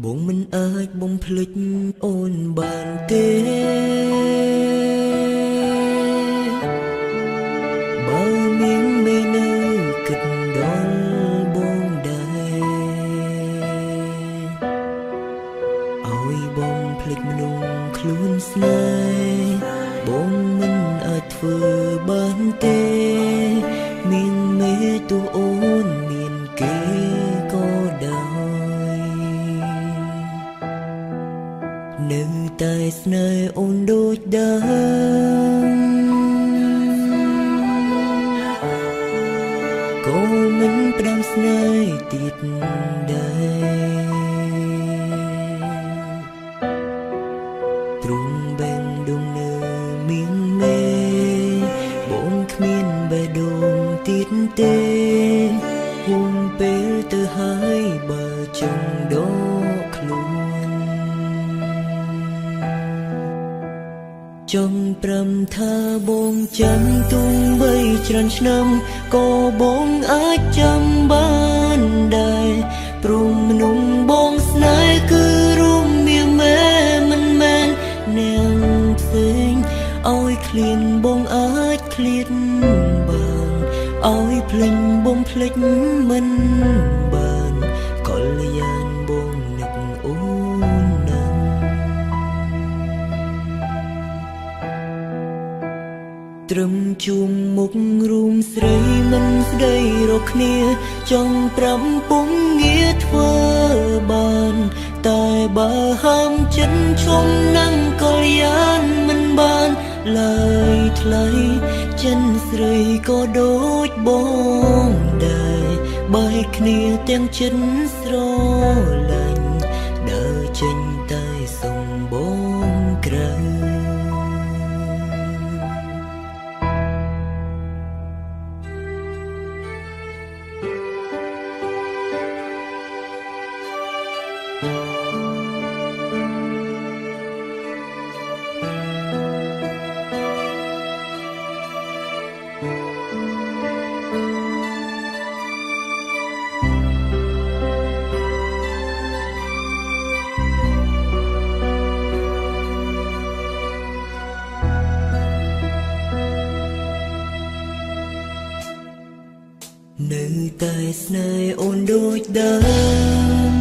បងមិនអាចបំភ្លេចអូនបានទេបើមានមេនៅគិតដល់បងដែរឲ្យបងភ្លេចមនុស្សខ្លួនស្នេហ៍បងមិនអាចធ្វើបានទេមានមេទូអូនមានគេក៏ដោយនៅតែស្នេហ៍អូនដូចដើមក៏មិនផ្ដាំស្នេហ៍ទៀតដែរទ្រង់បែងដងនៅមានមេបងគ្មានបេះដូងទៀតទេហួងពេលទៅហើយបើចង់ដកខ្លួនចង់ព្រមថាបងចាំទុំបីច្រើនឆ្នាំក៏បងអាចចាំបានដែរព្រមមនុស្សបងស្នេហ៍គឺរួមមានមេមិនមែននាងផ្សេងឲ្យឃ្លានបងអាចឃ្លាតបានឲ្យភ្លេចបងភ្លេចមិនបានកលយានបងនឹកអូនណាស់ត្រឹមជួមមុខរួមស្រីមិនស្ដីរកគ្នាចង់ប្រាំពុំងារធ្វើបានតែបើហាមចិត្តឈុំនឹងកលយានមិនបានឡើយថ្លៃចិនស្រីក៏ដូចបងដែរបែកគ្នាទាំងចិត្តស្រឡាញ់ដើរចេញតែសុំបងក្រៅនៅតែស្នេហ៍អូនដូចដើម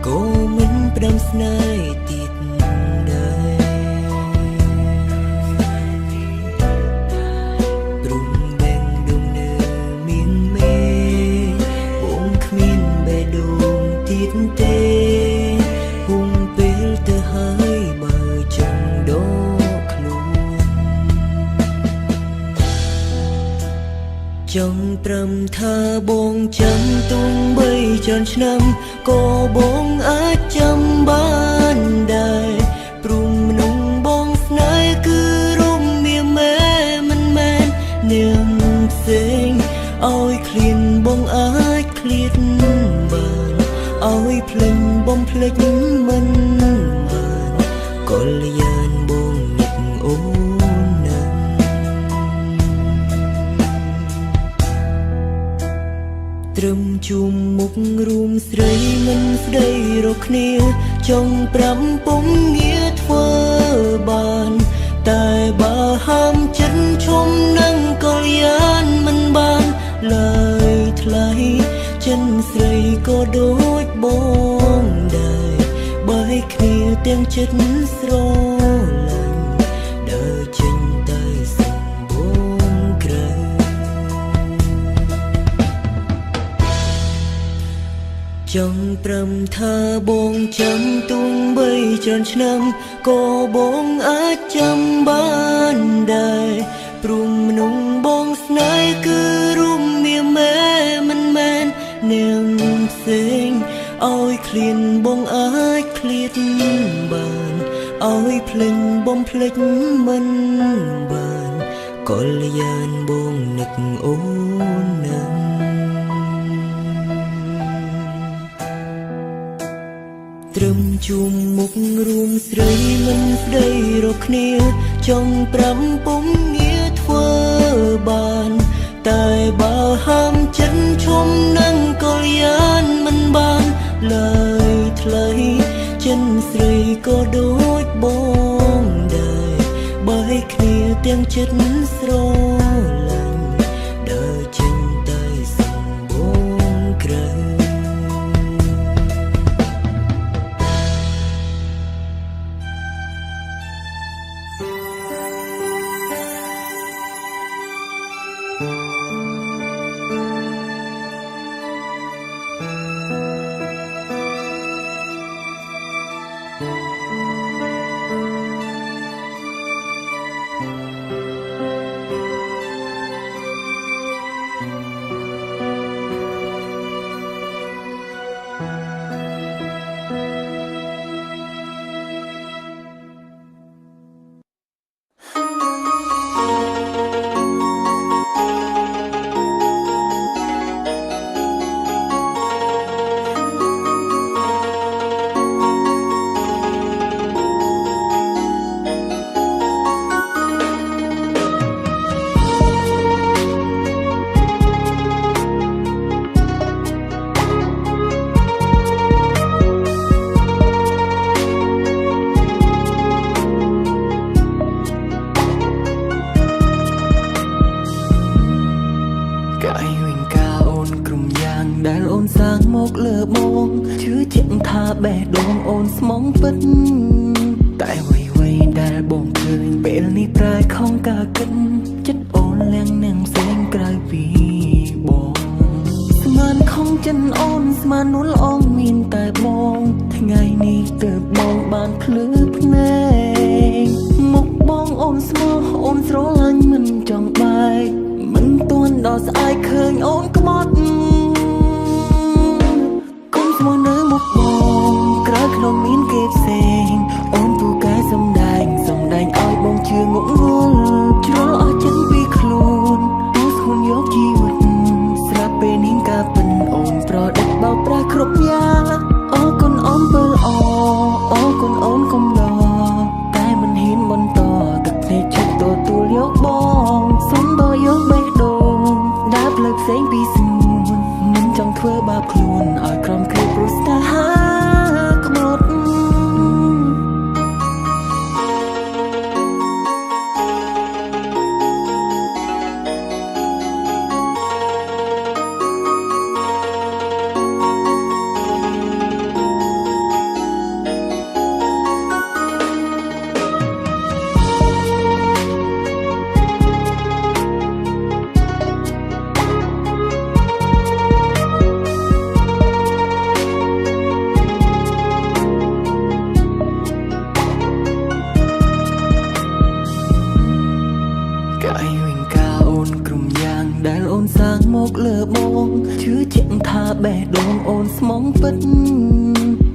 ក៏មិនផ្ដាំស្នេហ៍ទៀតដែរព្រមបែងដងនៅមានមេបងគ្មានបេះដូងទៀតទេហួងពេលទៅហើយបើចង់ដកចង់ព្រមថាបងចាំទុំបីច្រើនឆ្នាំក៏បងអាចចាំបានដែរព្រមមនុស្សបងស្នេហ៍គឺរួមមានមេមិនមែននាងផ្សេងឲ្យឃ្លានបងអាចឃ្លាតបានឲ្យភ្លេចបងភ្លេចមិនបានកលយានបងនឹកអូនណាស់ត្រឹមជួមមុខរួមស្រីមិនស្ដីរកគ្នាចង់ប្រាំពុំងារធ្វើបានតែបើហាមចិត្តឈុំនឹងកលយានមិនបានឡើយថ្លៃចិនស្រីក៏ដូចបងដែរបែកគ្នាទាំងចិត្តស្រឡាញ់ដើរចេញតែសំបងក្រៅចង់ព្រមថាបងចាំទុំបីច្រើនឆ្នាំក៏បងអាចចាំបានដែរព្រមមនុស្សបងស្នេហ៍គឺរួមមានមេមិនមែននាងផ្សេងឲ្យឃ្លានបងអាចឃ្លាតបានឲ្យភ្លេចបងភ្លេចមិនបានកលយានបងនឹកអូនណាស់ត្រឹមជួមមុខរួមស្រីមិនស្ដីរកគ្នាចង់ប្រាំពុំងារធ្វើបានតែបើហាមចិត្តឈុំនឹង ឡើយថ្លៃចិនស្រីក៏ដូចបងដែរបើឲ្យគ្នាទាំងចិត្តស្រឡាញ់ដើរចេញតែសម្បងក្រៅដែលអូនសាងមកលើបងជឿជាក់ថាបេះដូងអូនស្មងពិតតែអ្វីៗដែលបងឃើញពេលនេះប្រែខំការគិតចិត្តអូនលៀងនឹងផ្សេងក្រៅពីបងស្មានខំចិនអូនស្មាននួលអងមានតែបងថ្ងៃនេះទើបបងបានភ្លឺភ្នែកមុខបងអូនស្មោះអូនស្រឡាញ់មិនចង់បែកមិនទាន់ដល់ស្អែកឃើញអូនក្បត់ស្មោះនៅមុខបងក្រៅក្នុងមានគេផ្សេងអូនពូកែសំដែងឲ្យបងជឿងក់ងល់ជ្រុលអស់ចិត្តពីខ្លួនអូនស្ងួនយកជីវិតស្រាប់ពេលនេះការពិនអូនប្រដិតបោកប្រាស់គ្រប់យ៉ាងអរគុណអូនបើល្អអរគុណអូនកំឡតែមិនហ៊ានបន្តទឹកភ្នែកចិត្តទទួលយកបងសុំបើយកបេះដូងដើរផ្លូវផ្សេងពីស្ងួនមិនចង់ធ្វើបាបខ្លួនឲ្យក្រុមគ្រាព្រោះស្នេហាខ្មត់ដែលអូនសាងមកលើបងជឿជាក់ថាបេះដូងអូនស្មងពិត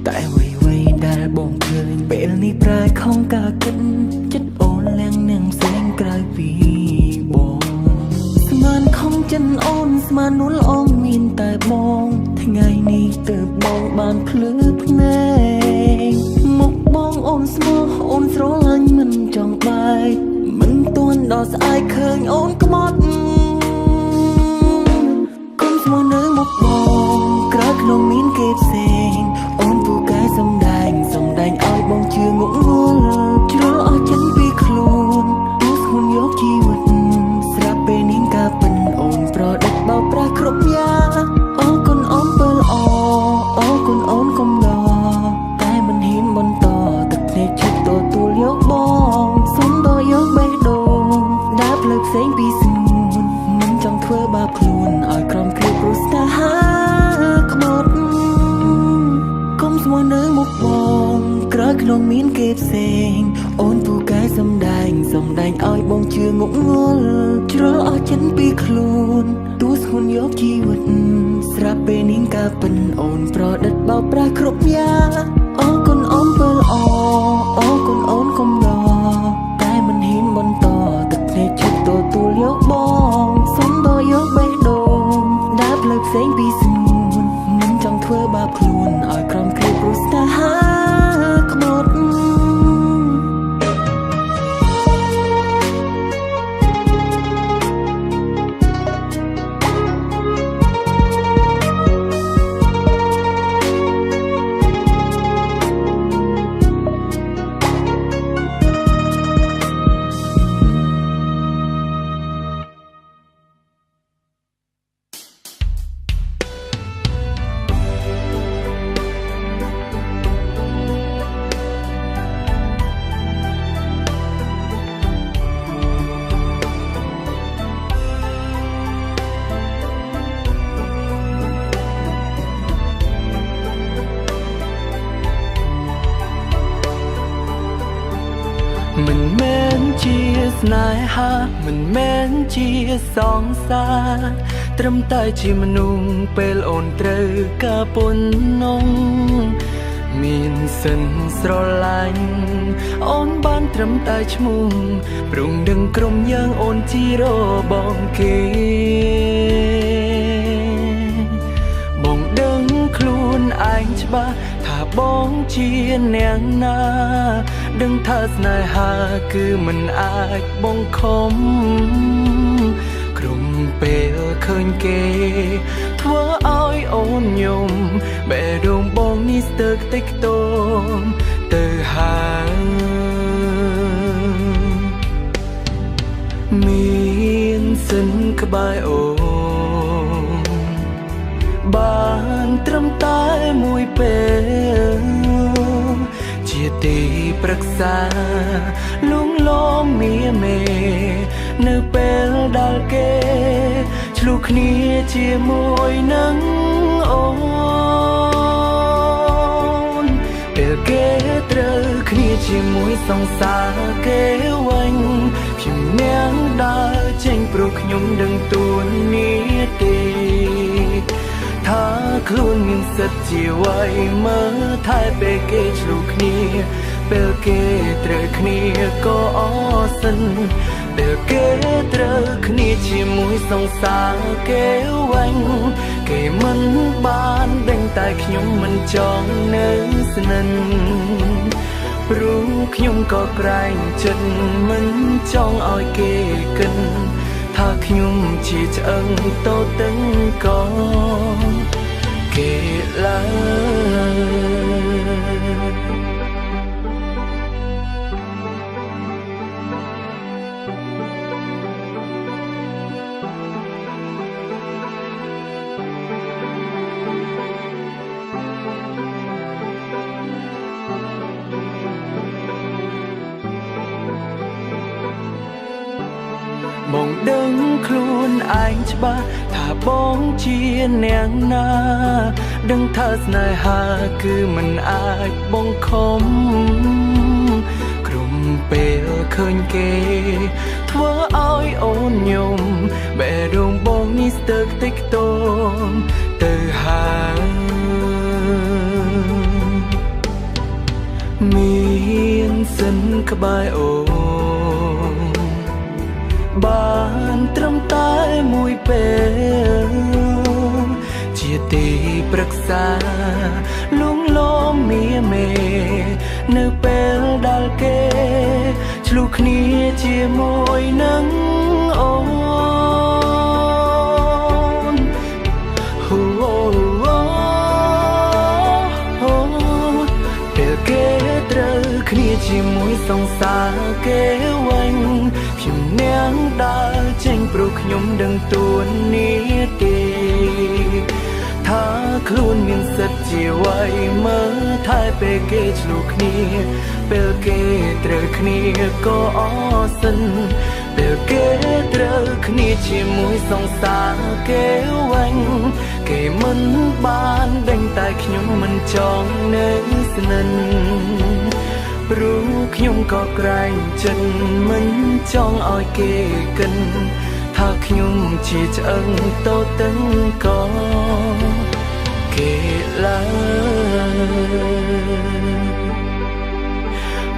តែអ្វីៗដែលបងឃើញពេលនេះប្រែខំការគិតចិត្តអូនលៀងនឹងផ្សេងក្រៅពីបងស្មានខំចិនអូនស្មាននួលអងមានតែបងថ្ងៃនេះទើបបងបានភ្លឺភ្នែកមុខបងអូនស្មោះអូនស្រឡាញ់មិនចង់បែកមិនទាន់ដល់ស្អែកឃើញអូនក្បត់ស្មោះនៅមុខបងក្រៅក្នុងមានគេផ្សេងអូនពូកែសំដែងឲ្យបងជឿងក់ងល់ជ្រុលអស់ចិត្តពីខ្លួនអូនស្ងួនយកជីវិតស្រាប់ពេលនេះការពិនអូនប្រដិតបោកប្រាស់គ្រប់យ៉ាងអរគុណអូនបើល្អអរគុណអូនកំឡតែមិនហ៊ានបន្តទឹកភ្នែកចិត្តទទួលយកបងសុំបើយកបេះដូងដើរផ្លូវផ្សេងពីស្ងួនមិនចង់ធ្វើបាបខ្លួនឲ្យក្រុមគ្រាព្រោះស្នេហាខ្មត់គុំស្មោះនៅមុខបងក្រៅក្នុងមានគេផ្សេងអូនពូកែសំដែងឲ្យបងជឿងក់ងល់ជ្រុលអស់ចិត្តពីខ្លួនទូស្ងួនយកជីវិតស្រាប់ពេលនេះការពិនអូនប្រដិតបោកប្រាស់គ្រប់យ៉ាងអរគុណអូនបើល្អអរគុណអូនកំឡតែមិនហ៊ានបន្តទឹកភ្នែកចិត្តទទួលយកបងសុំបើយកបេះដូងដើរផ្លូវផ្សេងពីស្ងួនមិនចង់ធ្វើបាបខ្លួនឲ្យក្រុមគ្រាព្រោះស្នេហាខ្មត់ ស្នេហាមិនមែនជាសងសាត្រឹមតែជាមនុស្សពេលអូនត្រូវការពន់នងមានសិនស្រឡាញ់អូនបានត្រឹមតែឈ្មោះព្រមដឹងក្រុមយើងអូនជារបងគេបងដឹងខ្លួនឯងច្បាស់ថាបងជាអ្នកណាដឹងថាស្នេហាគឺមិនអាចបងខំក្រុមពេលឃើញគេធ្វើឲ្យអូនញោមបេះដូងបងនេះស្ទើរខ្ទេចខ្ទាំទៅហើយមានសិនក្បែរអូនបានត្រឹមតែមួយពេលជាទីប្រឹក្សាលួងលោមមៀមេនៅពេលដែលគេឆ្លុះគ្នាជាមួយនឹងអូនពេលគេត្រូវគ្នាជាមួយសង្សារគេវិញខ្ញុំនាងដើរចេញព្រោះខ្ញុំដឹងទួលនេះទេថាខ្លួនមានសិទ្ធជាអ្វីមើលថែពេលគេឆ្លុះគ្នាពេលគេត្រូវគ្នាក៏អសិនពេលគេត្រូវគ្នាជាមួយសង្សារគេវិញគេមិនបានដេញតែខ្ញុំមិនចង់នៅស្និទ្ធព្រោះខ្ញុំក៏ក្រែងចិត្តមិនចង់ឲ្យគេគិតថាខ្ញុំជាឆ្អឹងតូចតឹងក៏គេឡើយបងដឹងខ្លួនឯងច្បាស់ថាបងជាអ្នកណាដឹងថាស្នេហាគឺមិនអាចបងខំក្រុមពេលឃើញគេធ្វើឲ្យអូនញោមបេះដូងបងនេះស្ទើរខ្ទេចខ្ទាំទៅហើយមានសិនក្បែរអូនបានត្រឹមតែមួយពេលជាទីប្រឹក្សាលួងលោមមៀមេនៅពេលដែលគេឆ្លុះគ្នាជាមួយនឹងអូនពេលគេត្រូវគ្នាជាមួយសង្សារគេវិញខ្ញុំនាងដើរចេញព្រោះខ្ញុំដឹងទួលនេះទេថាខ្លួនមានសិទ្ធជាអ្វីមើលថែពេលគេឆ្លុះគ្នាពេលគេត្រូវគ្នាក៏អសិនពេលគេត្រូវគ្នាជាមួយសង្សារគេវិញគេមិនបានដេញតែខ្ញុំមិនចង់នៅស្និទ្ធព្រោះខ្ញុំក៏ក្រែងចិត្តមិនចង់ឲ្យគេគិតថាខ្ញុំជាឆ្អឹងតូចតឹងក៏គេឡើយ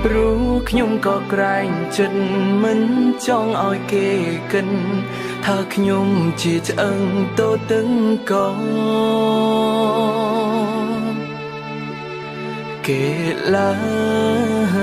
ព្រោះខ្ញុំក៏ក្រែងចិត្តមិនចង់ឲ្យគេគិតថាខ្ញុំជាឆ្អឹងតូចតឹងក៏គេឡើយ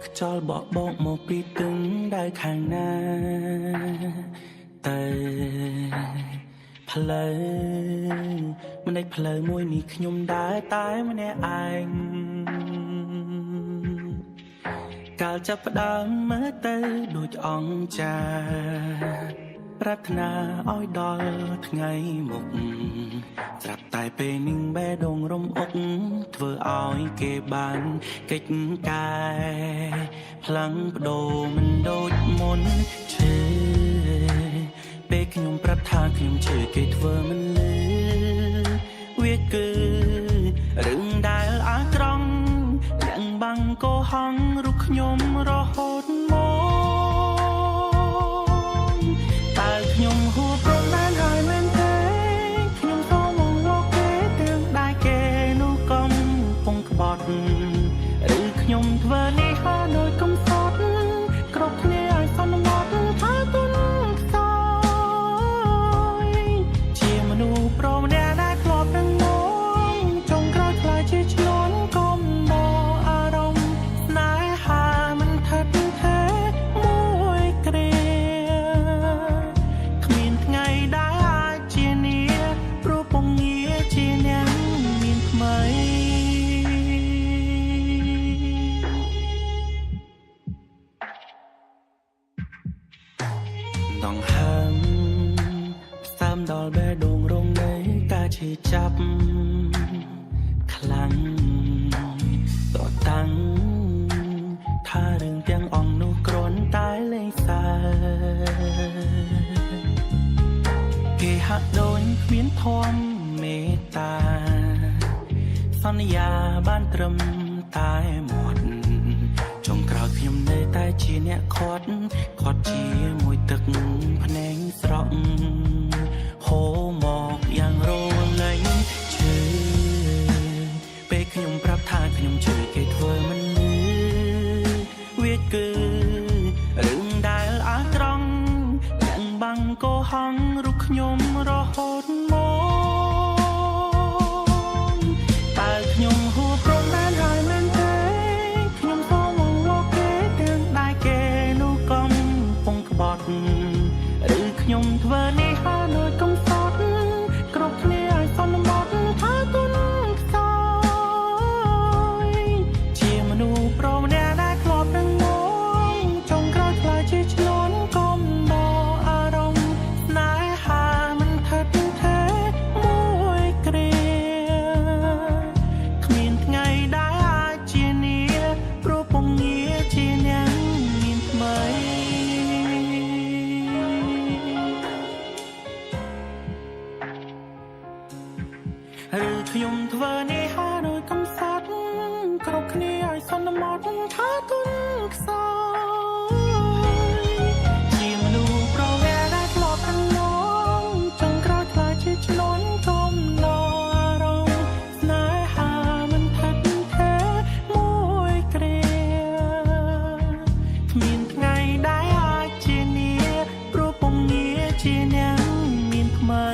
ខ្យល់បក់បោកមកពីទឹងដៅខាងណាតែផ្លូវម្នាក់ផ្លូវមួយនេះខ្ញុំដើរតែម្នាក់ឯងកាលចាប់ផ្ដើមមើលទៅដូចអង្ចាប្រាថ្នាឲ្យដល់ថ្ងៃមុខស្រាប់ តែពេលនឹងបេះដូងរំអុកធ្វើឲ្យគេបានកិច្ចកាយផ្លាំងបដូរមិនដូចមុនឈឺពេលខ្ញុំប្រាប់ថាខ្ញុំឈឺគេធ្វើមិនលឺវាគឺរឿងដែលអាក្រង់យ៉ាងបាំងកោហងរូបខ្ញុំរហូតមកតើខ្ញុំហួព្រមបានហើយមែនទេខ្ញុំសូមមកលោកគេទាំងដៃគេនោះកំពុងក្បត់ឬខ្ញុំធ្វើនេះហើយដោយកំសត់គ្រប់គ្នាឲ្យសន្មត់ថាទុនខ្សោយជាមនុស្សប្រមម្នាក់ដែលធ្លាប់នឹងងចុងក្រោយខ្លាចជាឈ្នន់កុំដកអារម្មណ៍ស្នេហាមិនថិតថេរមួយគ្រាគ្មានថ្ងៃដែលអាចជានាព្រោះពងងារជាអ្នកមានថ្មីដងហើមស្ទើមដល់បេះដូងរងនៃការឈឺចាប់ខ្លាំងតតាំងថារឿងទាំងអស់នោះគ្រាន់តែលេងសើគេហាក់ដូចគ្មានធម៌មេត្តាសន្យាបានត្រឹមតែមាត់ចុងក្រោយខ្ញុំនៅតែជាអ្នកខាត់ជាមួយទឹកភ្នែកស្រក់ហូរមកយ៉ាងរលែងឈឺពេលខ្ញុំប្រាប់ថាខ្ញុំឈឺគេធ្វើមិនលឺវាគឺរឿងដែលអាក្រង់យ៉ាងបាំងកោហងរូបខ្ញុំរហូតមកតើខ្ញុំហួព្រមបានហើយមែនទេខ្ញុំសូមមកលោកគេទាំងដៃគេនោះកំពុងក្បត់ឬខ្ញុំធ្វើនេះហើយដោយកំសត់គ្រប់គ្នាឲ្យសន្មត់ថាទុនខ្សោយជាមនុស្សប្រមម្នាក់ដែលធ្លាប់នឹងងចុងក្រោយខ្លាចជាឈ្នន់កុំដកអារម្មណ៍ស្នេហាមិនថិតថេរមួយគ្រាគ្មានថ្ងៃដែលអាចជានាព្រោះពងងារជាអ្នកមានថ្មីឬខ្ញុំធ្វើនេះហើយដោយកំសត់គ្រប់គ្នាឲ្យសន្មត់ថាទុនខ្សោយជាមនុស្សប្រវែដែលធ្លាប់នឹងងចុងក្រោយខ្លាចជាឈ្នន់កុំដកអារម្មណ៍ស្នេហាមិនថិតថេរមួយគ្រាគ្មានថ្ងៃដែលអាចជានាព្រោះពងងារជាអ្នកមានថ្មី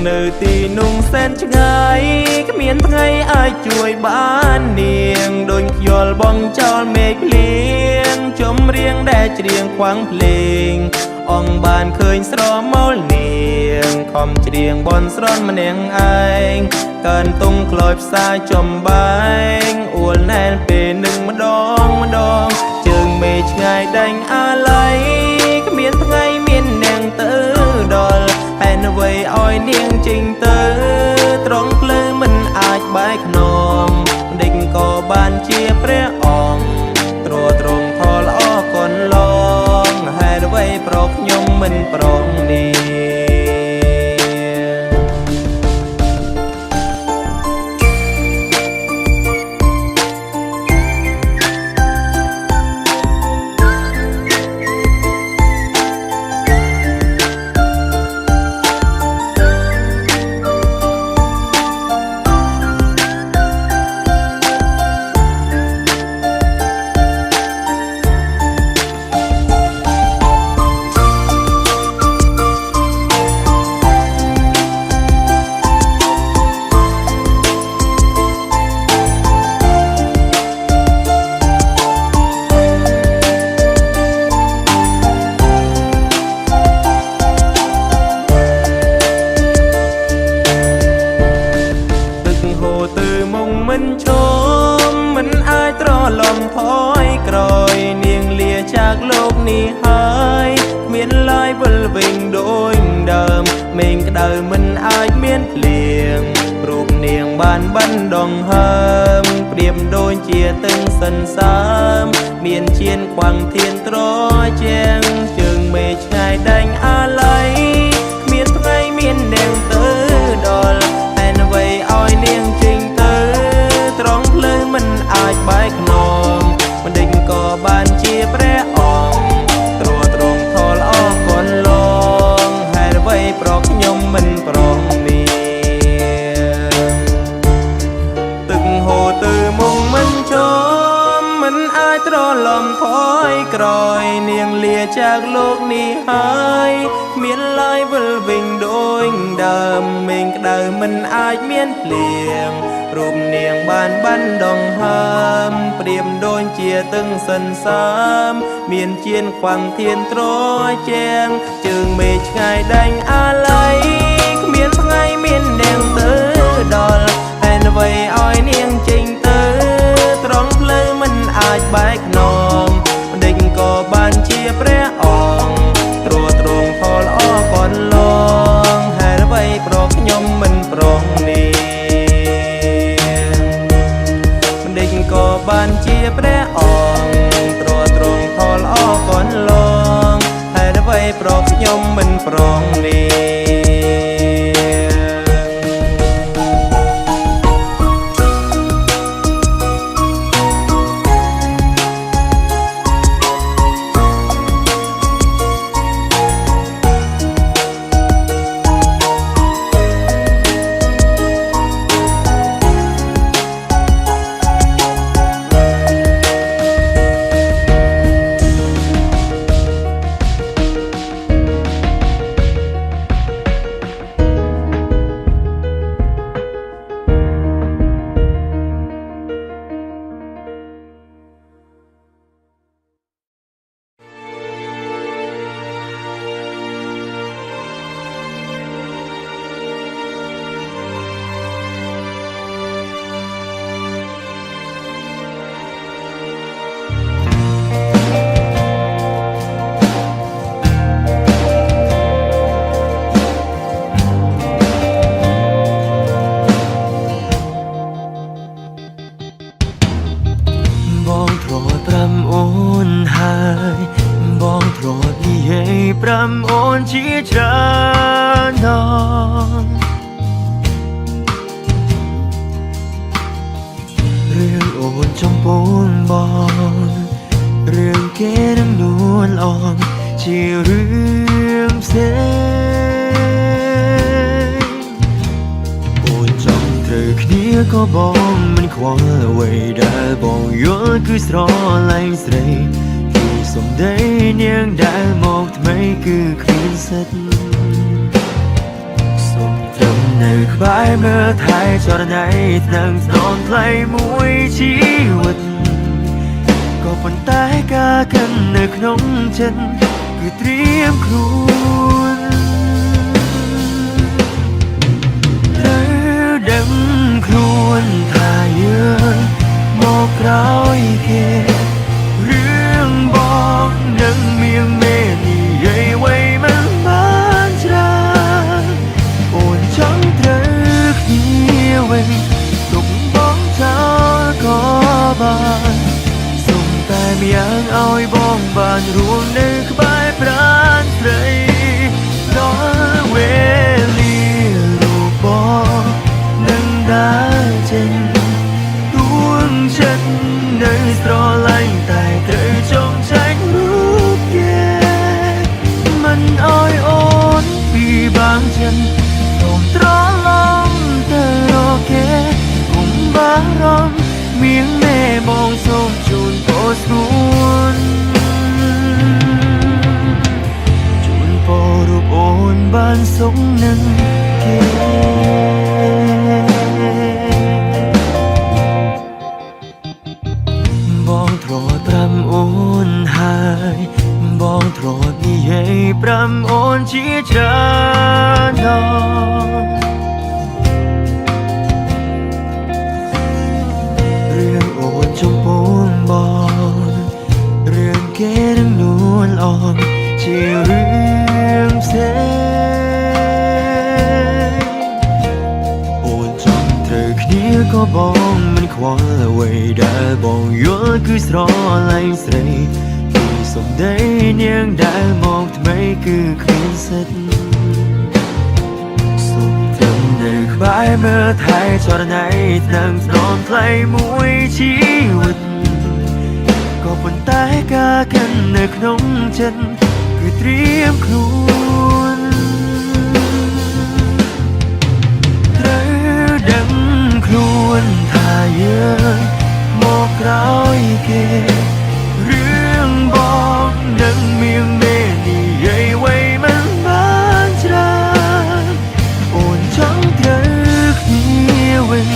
នៅទីនោះសែនឆ្ងាយគ្មានថ្ងៃអាចជួយបាននាងដូចខ្យល់បងចោលមេឃភ្លៀងចម្រៀងដែលច្រៀងខ្វាំងភ្លេងអងបានឃើញស្រមោលនាងខំច្រៀងបនស្រន់ម្នាក់ឯងកើនតុងក្លោយផ្សាយចំបែងអួលណែនពេលនឹងម្ដងជើងមេឆ្ងាយដេញអាឡ័យគ្មានថ្ងៃមាននាងទៅដល់ហេតុអ្វីឲ្យនាងចេញទៅត្រង់ភ្លឺមិនអាចបែកខ្នងដេកក៏បានជាព្រះអង្គទ្រទ្រង់ថលអរគុណឡងហេតុអ្វីប្រកខ្ញុំមិនប្រងនេះ លំថយក្រោយនាងលាจากโลกนี้ហើយមានឡើយវិលវិញដូចដើមមេឃក្តៅមិនអាចមានភ្លៀងរូបនាងបានបណ្ដងហើមប្រៀបដូចជាទឹងសិនសាមមានជៀនខ្វាំងធានត្រជាងជើងមេឃឆ្ងាយដែងអាឡ័យគ្មានថ្ងៃមាននាងទៅដល់តែអ្វីឲ្យនាងចេញទៅត្រង់ភ្លើងមិនអាចបែកខ្នងបណ្ឌិតក៏បានជាព្រះអង្គទ្រទ្រង់ថលអរគុណលងហេតុអ្វីប្រកខ្ញុំមិនប្រងនេះទឹកហូរទៅមុខមិនចំមិនអាចត្រឡំថយក្រោយនាងលាจากโลกนี้ហើយមានឡើយវិលវិញដូចដើមមេឃក្តៅមិនអាចមានភ្លៀងរូបនាងបានបណ្ដងហើមប្រៀបដូចជាទឹងសិនសាមមានជៀនខ្វាំងធានត្រជាងជើងមេឃឆ្ងាយដែងអាឡ័យគ្មានថ្ងៃមាននាងទៅដល់តែអ្វីឲ្យនាងចេញទៅត្រង់ភ្លើងមិនអាចបែកខ្នងបណ្ឌិតក៏បានជាព្រះអង្គទ្រទ្រង់ផលអរគុណលងហេតុអ្វីប្រកខ្ញុំមិនប្រងនេះបណ្ឌិតក៏បានជាព្រះអង្គទ្រទ្រង់ផលអរគុណលងហេតុអ្វីប្រកខ្ញុំមិនប្រងនេះជាច្រើនដងរឿងអូនចំពោះបងរឿងគេនឹងនួនអងជារឿងផ្សេងអូនចង់ត្រូវគ្នាក៏បងមិនខ្វល់អ្វីដែលបងយល់គឺស្រឡាញ់ស្រីសំដីនាងដែលមកថ្មីគឺគ្មានសិទ្ធសុំត្រឹមនៅក្បែរមើលថែចរណៃថ្នាំងស្នងថ្លៃមួយជីវិតក៏ប៉ុន្តែការកាន់នៅក្នុងចិត្តគឺត្រៀមខ្លួនត្រូវដឹងខ្លួនថាយើងមកក្រោយគេរឿងបងនឹងមានមេនិយាយអ្វីមិនបានច្រើនអូនចង់ត្រូវគ្នាវិញទុកបងចោលក៏បានសុំតែម្យ៉ាងឲ្យបងបានរួមនៅក្បែរប្រាណស្រីដល់វេលារូបបងនឹងដើរចេញទួងចិត្តនៅស្រឡាញ់តែត្រូវចងចាញ់រូបគេមិនអោយអូនពីបាំងចិត្តសូមត្រឡប់ទៅរកគេកុំបារម្ភមៀងមេបងសូមជូនពរស្រួលជូនពររូបអូនបានសុខនឹងគេបងទ្រត្រាំអូនហើយបងទ្រនិយាយប្រាំអូនជាច្រើនដងរឿងអូនចំពោះ ដែលបងយល់គឺស្រឡាញ់ស្រីពីសំដីនាងដែលមកថ្មីគឺគ្មានសិទ្ធសុំត្រឹមនៅក្បែរមើលថែចរណៃថ្នាំស្នំថ្លៃមួយជីវិតក៏ប៉ុន្តែការកាន់នៅក្នុងចិត្តគឺត្រៀមខ្លួនត្រូវដឹងខ្លួនថាយើងមកក្រោយគេរឿងបងនឹងមានមេនិយាយໄວមិនបានច្រើនអូនចង់ត្រូវគ្នាវិញ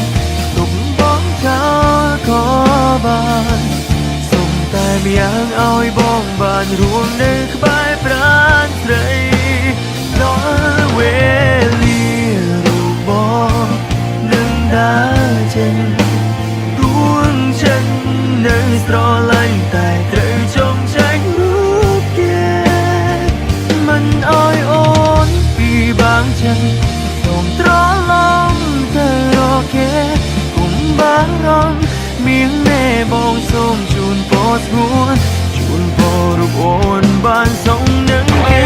ទុកបងចោលក៏បានសុំតែម្យ៉ាងឲ្យបងបានរួមនៅក្បែរប្រាណស្រីដល់វេលារូបបងនឹងដើរចេញរួងចិននៅស្រឡាញ់តែត្រូវចងចាញ់រូបគេមិនអោយអូនពីបាំងចិត្តសូមត្រឡប់ទៅរកគេកុំបារម្ភមានแม่បងសូមជូនពរស្ងួនជូនពររូបអូនបានសងនឹងគេ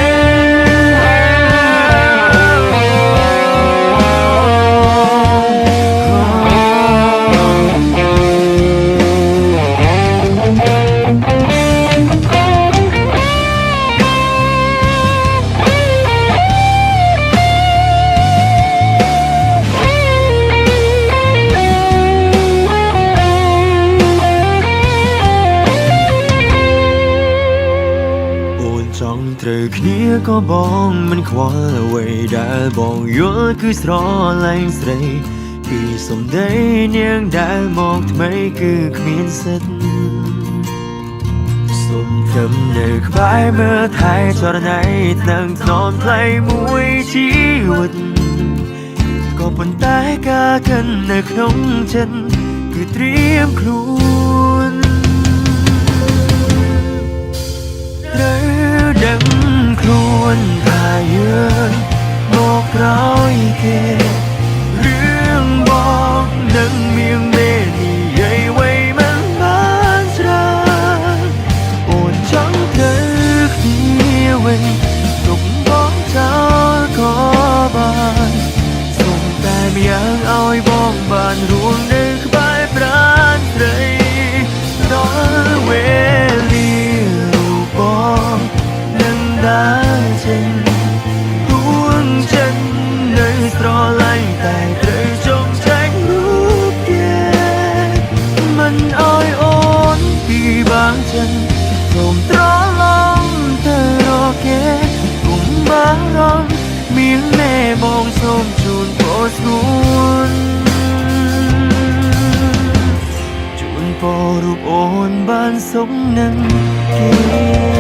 ត្រូវគ្នាក៏បងមិនខ្វល់អ្វីដែលបងយល់គឺស្រឡាញ់ស្រីពីសំដីនាងដែលមកថ្មីគឺគ្មានសិទ្ធសុំត្រឹមនៅក្បែរមើលថែចរណៃថ្នាំថ្នមថ្លៃមួយជីវិតក៏ប៉ុន្តែការកាន់នៅក្នុងចិត្តគឺត្រៀមខ្លួនត្រូវដឹងខ្លួនថាយើងមកក្រោយគេរឿងបងនឹងមានមេនិយាយໄວមិនបានច្រើនអូនចង់ទៅគ្នាវិញទុកបងចោលក៏បានសូមតែម្យ៉ាងឲ្យបងបានរួមនៅក្បែរប្រាណស្រីដល់វេលារូបបងនឹងដើរចេញរួងចិននៅស្រឡាញ់តែត្រូវចងចាញ់រូបគេមិនអោយអូនពីបាំងចិត្តសូមត្រឡប់ទៅរកគេកុំបារម្ភមានแม่បងសូមជូនពរស្ងួនជូនពររូបអូនបានសុខនឹងគេ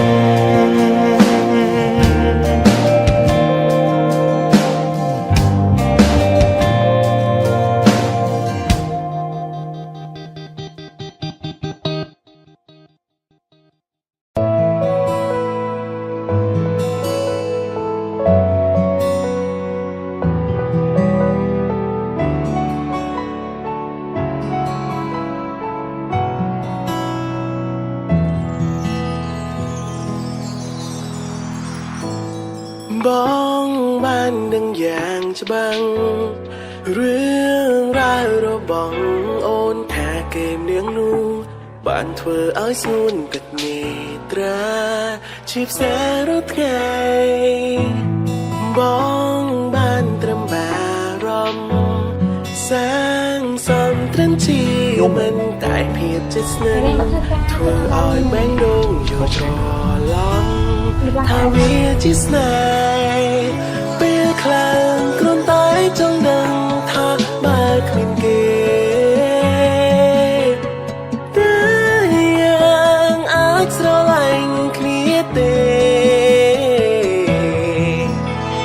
បងបានដឹងយ៉ាងច្បាស់រឿងរ៉ាវរបស់អូនថាគេនាងនោះបានធ្វើឲ្យស្ងួនទឹកនេត្រាជាផ្សាររត់ថ្ងៃបងបានត្រឹមបារម្ភសាងសំត្រឹមជាមិនតែភាពជិតស្និទ្ធធ្វើឲ្យបែងដងយកច្រឡំថាវាជាស្នេហ៍ពេលខ្លាំងគ្រាន់តែចង់ដឹងថាបើគ្មានគេតែយ៉ាងអាចស្រឡាញ់គ្នាទេ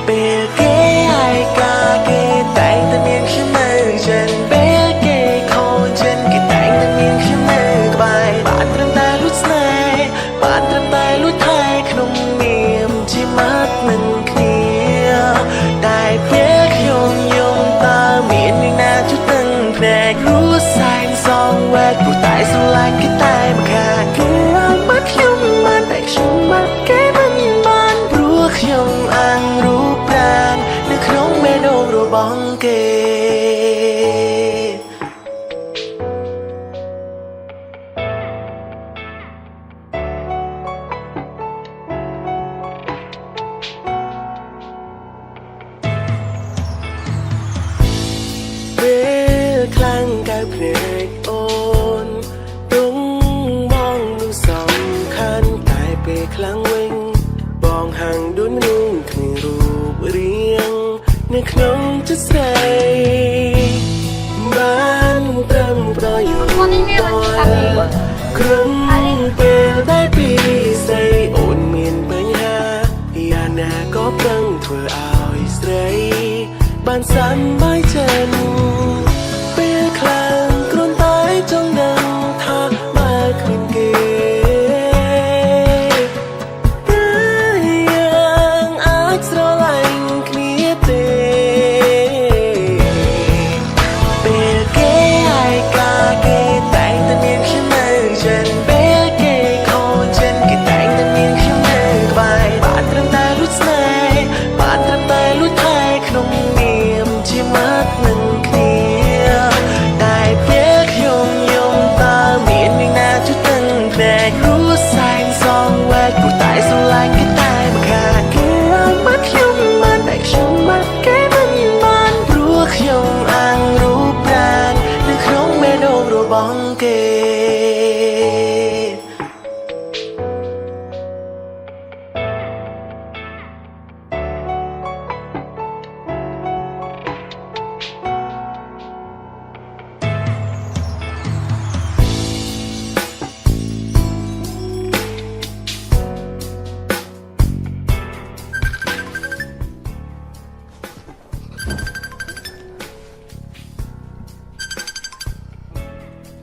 ពេលគេឲ្យការគេតែងតែមានខ្ញុំនៅចិនពេលគេខូចចិនគេតែងតែមានខ្ញុំនៅក្បែរបានត្រឹមតែលួចស្នេហ៍បានត្រឹមតែលួចថែក្នុងនាមជាមាត់នឹងគ្នាតែពេលខ្ញុំយំតា จะใส่บ้านเติมประโยชน์ครึ่งเป็นได้ปีใส่โอนเมียนปัญหาอย่าหน้าก็เพิ่งถั่วเอาอิสราเอลบ้านสันใบเจนเป็นคลางกรนตายจงดังทักมาคืนเกยังอาจสระลังเคลียเตเป็นเกย์ไอกาเกย์แต่งแต่เมียงขึ้นมาฉันเป็นเกย์โคฉันก็แต่งแต่เมียงขึ้นมาไปบาดเริ่มแต่รู้ใจบาดเริ่มแต่รู้ไทยขนมเนียมที่มัดมันเคลียได้เพียงยงตาเมียนในหน้าจุดตั้งแต่รู้แสงสองแวดกูตายสลายก็ตายมาขาดแค่มัดยงมันแต่ชมมัดแค่มันมันรู้ยงอ่างรู้ปรางนึกคงไม่โดนรูบังเก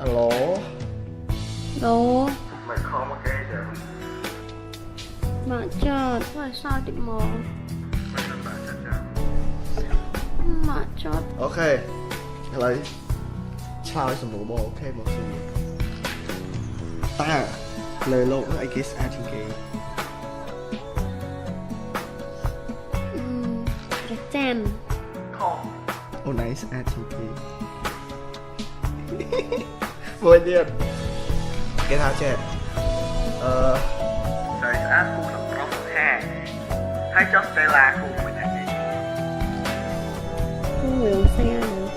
ฮัลโหล Đồ mày không có cái gì mà chợt và sao thì mò mày làm bạn chắc chắn mà chợt โอเคอะไรชาวสมบูรณ์บอกโอเคหมดสิตาเลยโลก I guess I think gay cái chèn oh nice I think gay บวยเดียดเกทาเจ็ดRồi ác khu lập rốc ha. Hai chót tê la khu mình là gì? không hiểu xe nữa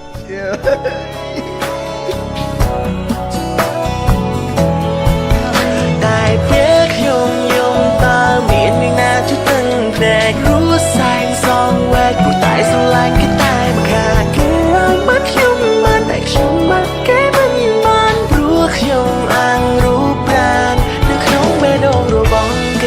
ได้เพียงยงตาเมียนในหน้าจุดตั้งแต่รู้แสงสองแวดกูตายสลายก็ตายมาขาดแค่มัดยงมันแต่ชมมัดแค่มันรู้ยงอ่างรู้ปรางนึกคงไม่โดนรูบังเก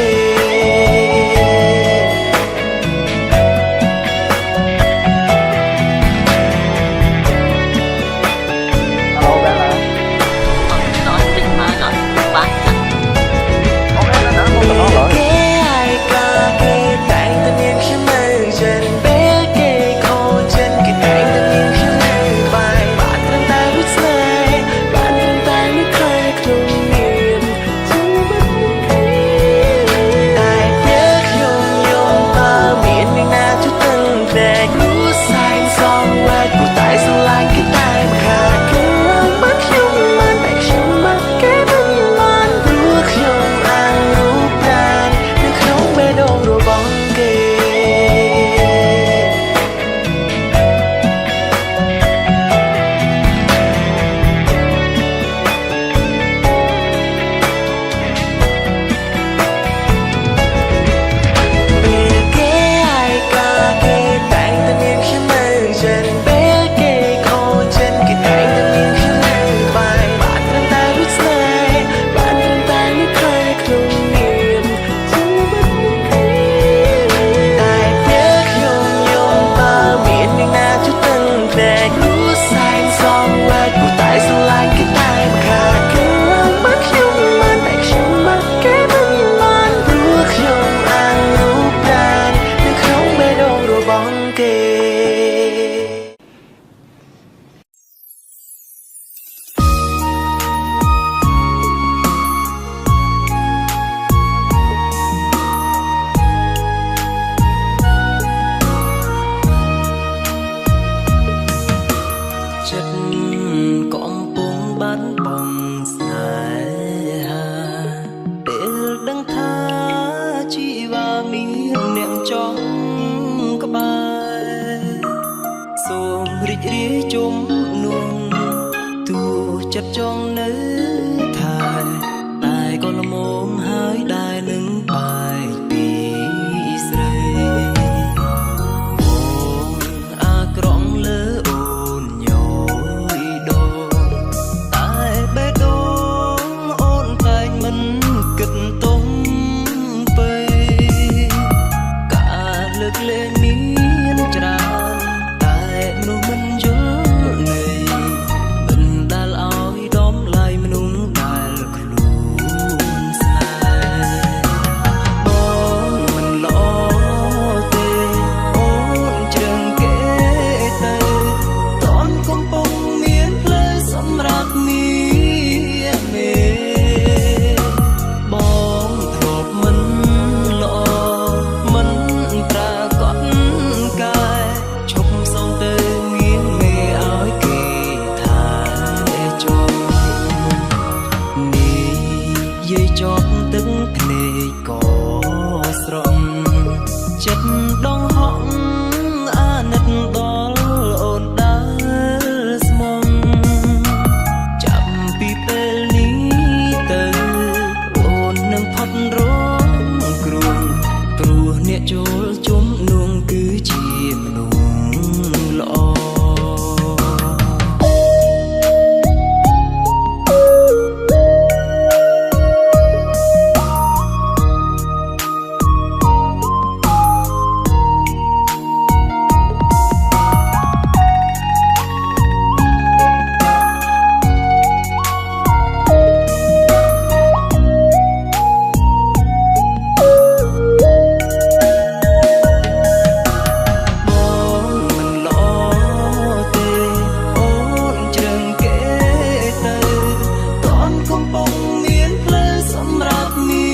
ពុំមានផ្លូវសម្រាប់មា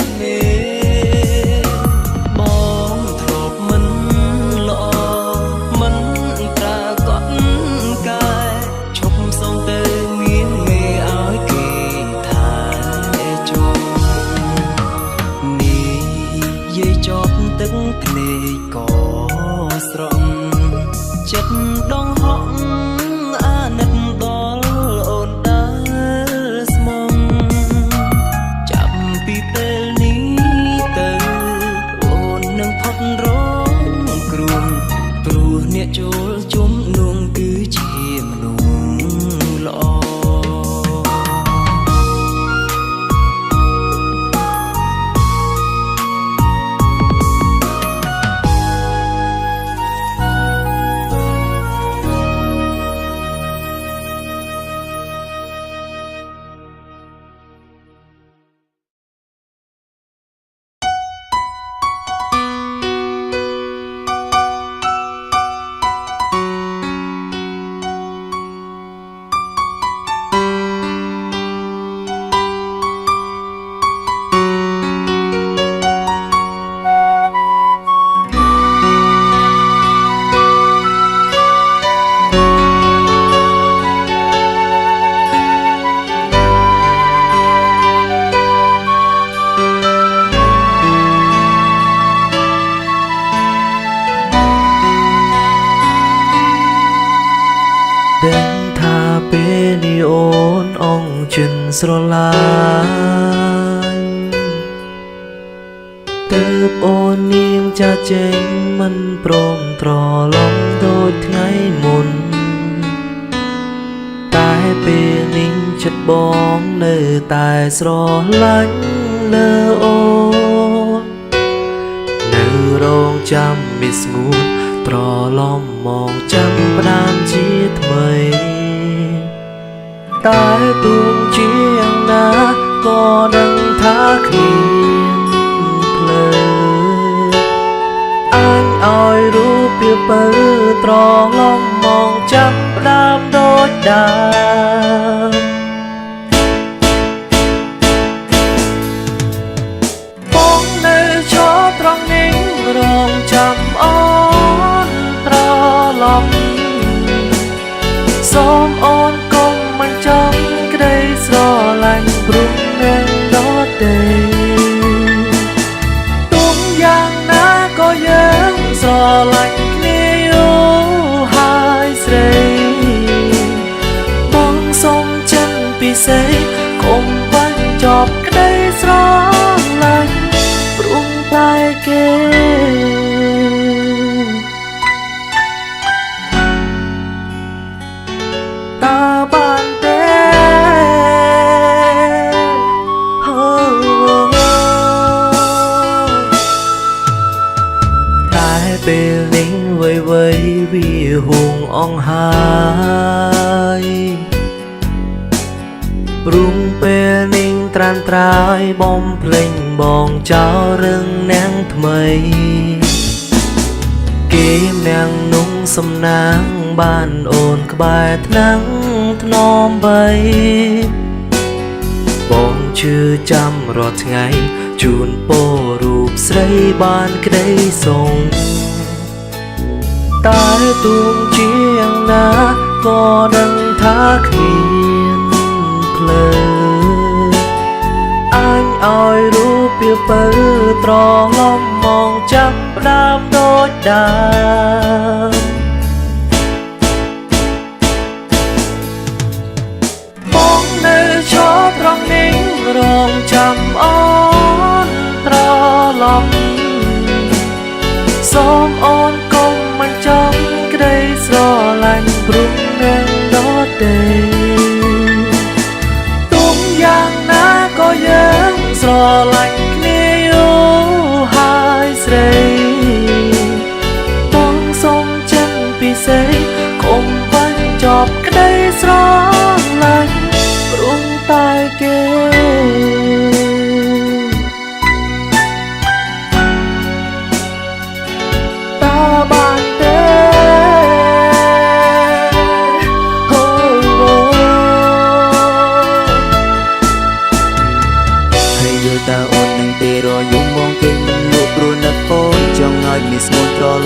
នមេបងធ្លាប់មិនល្អមិនប្រកបកាយឈប់សូមទៅមានមេឲ្យគេថាជុំនេះយាយចប់ទឹកភ្នែកក៏ស្រង់ចិត្តដងហក់អាណិតដល់អូនដែលស្មងចាប់ពីពេលនេះទៅអូននឹងផុតរងគ្រោះព្រោះអ្នកចូលជំនុំគឺជាមនុស្សល្អដឹងថាពេលនេះអូនអងជិនស្រឡាញ់ទើបអូននាងចាចេញមិនព្រមត្រឡប់ដូចថ្ងៃមុនតែពេលនេះចិត្តបងនៅតែស្រឡាញ់លើអូននៅរងចាំវាស្ងួតត្រឡប់មកចាំផ្ដើមជាថ្មីតែទូងជាយ៉ាងណាក៏ដឹងថាគ្មានផ្លូវអញឲ្យរូបពីពើត្រឡប់មកចាំផ្ដើមដូចដើមបងនៅឈរត្រង់នេះរងចាំអូនត្រឡប់សូមអូនកុំមិនចង់ក្តីស្រឡាញ់ព្រោះនឹងដទេទុំយ៉ាងណាក៏យើងស្រឡាញ់គ្នាយូរហើយស្រីបងសូមចិនពិសេសកុំបញ្ចប់ក្តីស្រឡាញ់ព្រោះតែគេតើបានទេតែពេលនេះវ័យវាហួងអង្ហើយព្រមពេលនេះត្រានត្រាយបំភ្លេងបងចោលរឿងនាងថ្មីគេនាងนุ่งសំណាងបានអូនក្បែរថ្នាំងថ្នមបីបងជឿចាំរាល់ថ្ងៃជូនពររូបស្រីបានក្តីសុងតែទូងជាយ៉ាងណាក៏ដឹងថាគ្មានផ្លូវអញឲ្យរូបពីពើត្រឡប់មកចាប់ផ្ដើមដូចដើមបងនៅឈរត្រង់នេះរងចាំអូនត្រឡប់សូមអូនកុំមិនចង់ក្តីស្រឡាញ់ព្រោះនឹងដទេទុំយ៉ាងណាក៏យើងស្រឡាញ់គ្នាយូរហើយស្រីបងសូមចិនពិសេសកុំបញ្ចប់ក្តីស្រឡាញ់ព្រោះតែគេតើបានទេ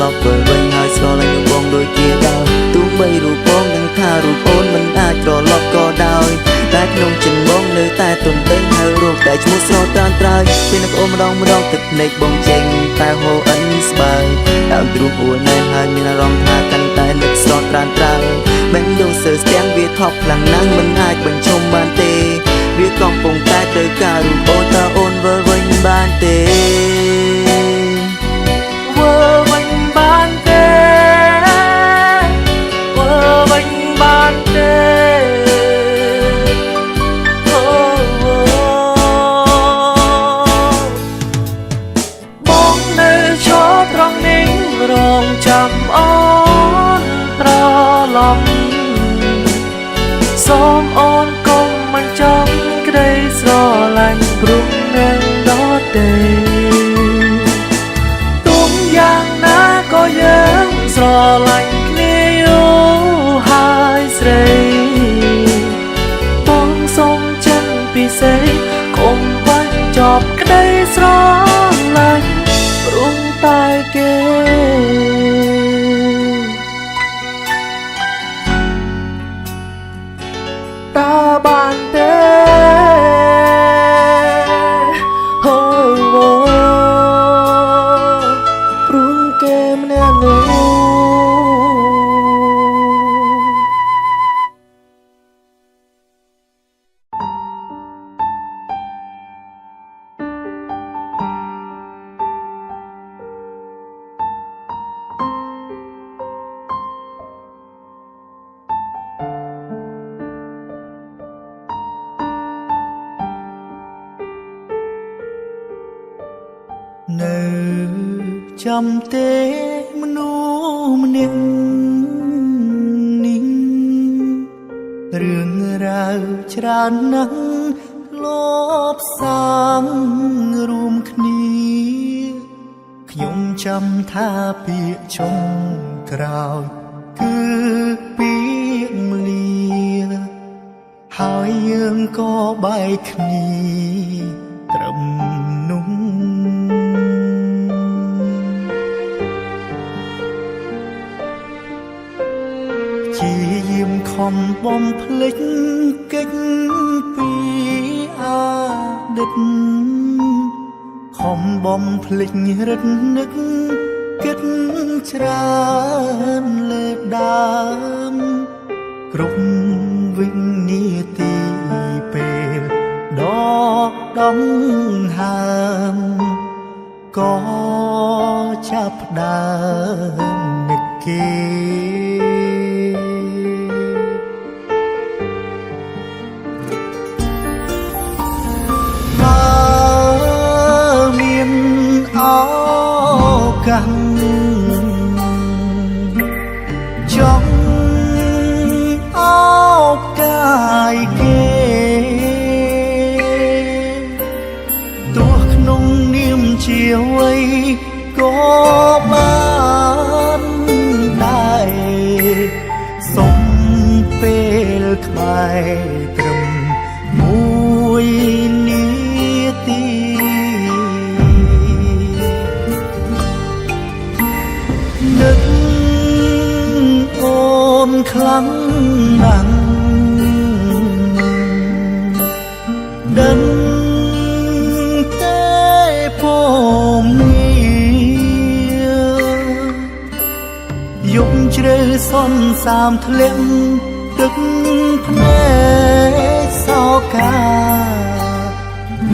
ឡប់ទៅវិញហើយស្រឡាញ់បងដូចជាដើមទោះបីរូបបងដឹងថារូបអូនមិនអាចត្រឡប់ក៏ដោយតែក្នុងចិត្តបងនៅតែទន្ទឹងហើយរោគតែឈ្មោះស្រស់ត្រានត្រើយពេលនឹកអូនម្ដងទឹកភ្នែកបងចេញតែហូរអិនស្បើយដើមទ្រូងអួនណែហើយមានអារម្មណ៍ថាកាន់តែនឹកស្រស់ត្រានត្រើយបែងដូចសើស្ទាំងវាថប់ខ្លាំងណាស់មិនអាចបញ្ឈប់បានទេវាកំពុងតែត្រូវការរូបអូនតើអូនវើវិញបានទេវើវិញបានទេវើវិញបានទេបងនៅឈរត្រង់នេះរងចាំអូនត្រឡប់សូមអូនកុំមិនចង់ក្តីស្រឡាញ់ព្រមនឹងដទេទុំយ៉ាងណាក៏យើងស្រឡាញ់គ្នាយូរហើយស្រីបងសូមចិនពិសេសកុំបាច់ចប់ក្តីស្រឡាញ់ព្រមតែគេតើបានទេអូព្រមគេម្នាក់នោះនៅចាំទេមនុស្សម្នាក់នេះរឿងរ៉ាវច្រើនណាស់ធ្លាប់សាងរួមគ្នាខ្ញុំចាំថាពាក្យចុងក្រោយគឺពាក្យម្លាហើយយើងក៏បែកគ្នាត្រឹមនោះជាយាមខំបំភ្លេចកិច្ចពីអតីតខំបំភ្លេចរឹតនឹកគិតច្រើនលើដើមគ្រប់វិនាទីពេលដកដង្ហើមក៏ចាប់ផ្ដើមនឹកគេចង់អោបកាយគេទោះក្នុងនាមជាអ្វីក៏បានដែរសុំពេលក្បែរត្រឹមមួយនាទីនឹកអូនខ្លាំងណាស់ដឹងតែผมនេះយប់ជ្រៅសន្សើមធ្លាក់ទឹកភ្នែកសោកា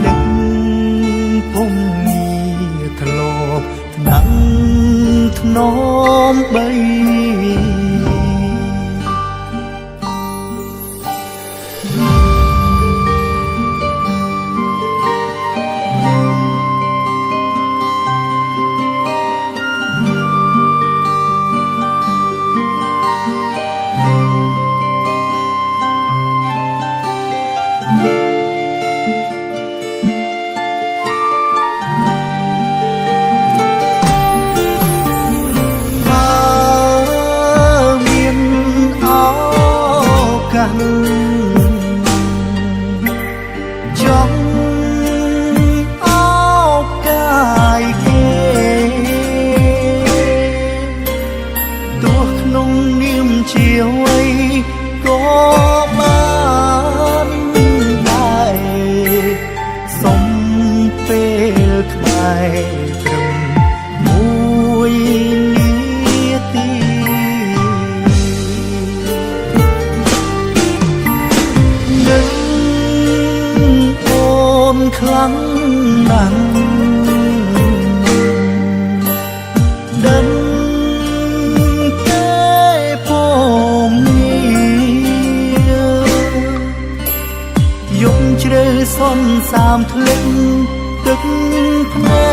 នឹកពុំងារធ្លាប់ណាំធ្នមបីចង់អោបកាយគេ ខ្លាំងណាស់ដឹងតែผมនេះយប់ជ្រៅសន្សាមធ្លាក់ទឹកភ្នែ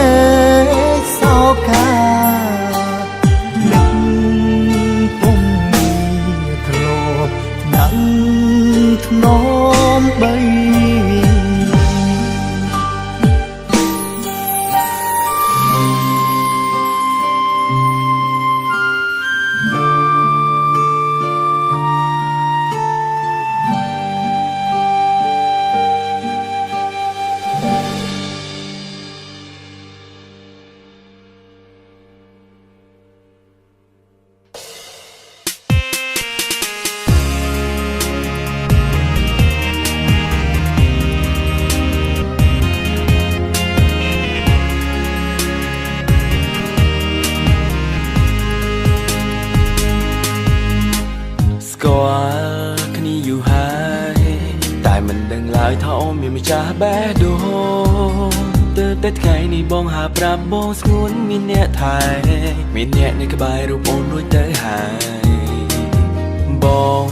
កសោកានឹកពុំធ្លាប់ណាំធ្នមបី ស្គាល់គ្នាយូរហើយតែមិនដឹងឡើយថាអូនមានម្ចាស់បេះដូងទើបតែថ្ងៃនេះបងហាប្រាប់បងស្ងួនមានអ្នកថែមានអ្នកនៅក្បែររូបអូនរួចទៅហើយបង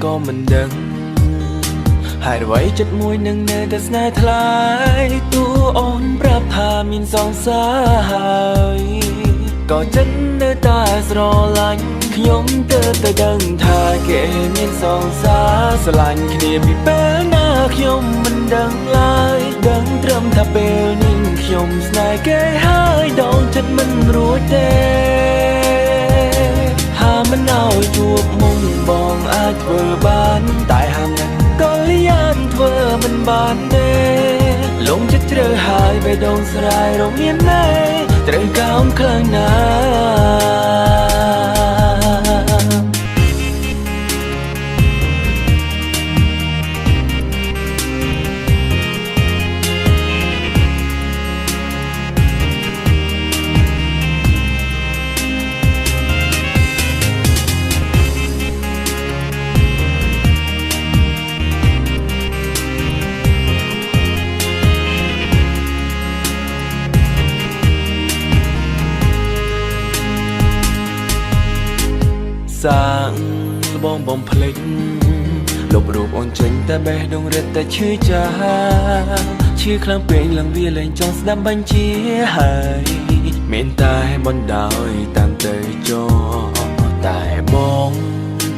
ក៏មិនដឹងហើយអ្វីចិត្តមួយនឹងនៅតែស្នេហ៍ថ្លៃទូអូនប្រាប់ថាមានសង្សារហើយក៏ចិត្តនៅតែស្រឡាញ់ខ្ញុំទើបតែដឹងថាគេមានសង្សារស្រឡាញ់គ្នាពីពេលណាខ្ញុំមិនដឹងឡើយដឹងត្រឹមថាពេលនេះខ្ញុំស្នេហ៍គេហើយដងចិត្តមិនរួចទេហាមិនឲ្យជួបមុំបងអាចធ្វើបានតែហាមនឹងក៏លៀនធ្វើមិនបានទេលងចិត្តជ្រៅហើយបេះដូងស្រែរមានណែត្រូវកោមខ្លាំងណាសាងលបងបំភ្លេចលុបរូបអូនចេញតែបេះដូងរឹតតែឈឺចាឈឺខ្លាំងពេកឡើងវាលែងចង់ស្ដាប់បញ្ជាហើយមានតែបណ្ដោយតាមទៅចោតែបង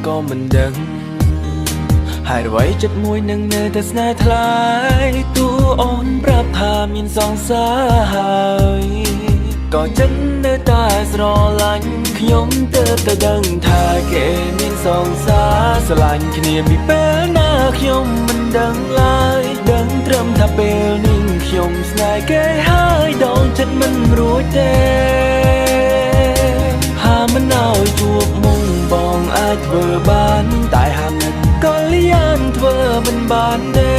ក៏មិនដឹងហើយអ្វីចិត្តមួយនឹងនៅតែស្នេហ៍ថ្លៃទូអូនប្រាប់ថាមានសង្សារហើយក៏ចិត្តនៅតែស្រឡាញ់ខ្ញុំទើបតែដឹងថាគេមានសង្សារស្រឡាញ់គ្នាពីពេលណាខ្ញុំមិនដឹងឡើយដឹងត្រឹមថាពេលនេះខ្ញុំស្នេហ៍គេហើយដងចិត្តមិនរួចទេហាមិនឲ្យជួបមុំបងអាចធ្វើបានតែហាមនឹងក៏លៀនធ្វើមិនបានទេ